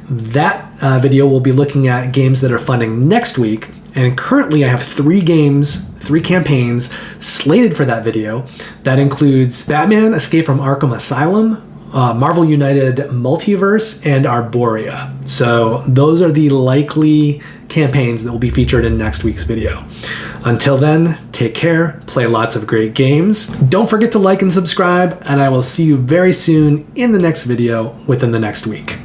That video will be looking at games that are funding next week, and currently I have 3 campaigns slated for that video. That includes Batman Escape from Arkham Asylum, Marvel United Multiverse, and Arborea. So those are the likely campaigns that will be featured in next week's video. Until then, take care, play lots of great games. Don't forget to like and subscribe, and I will see you very soon in the next video within the next week.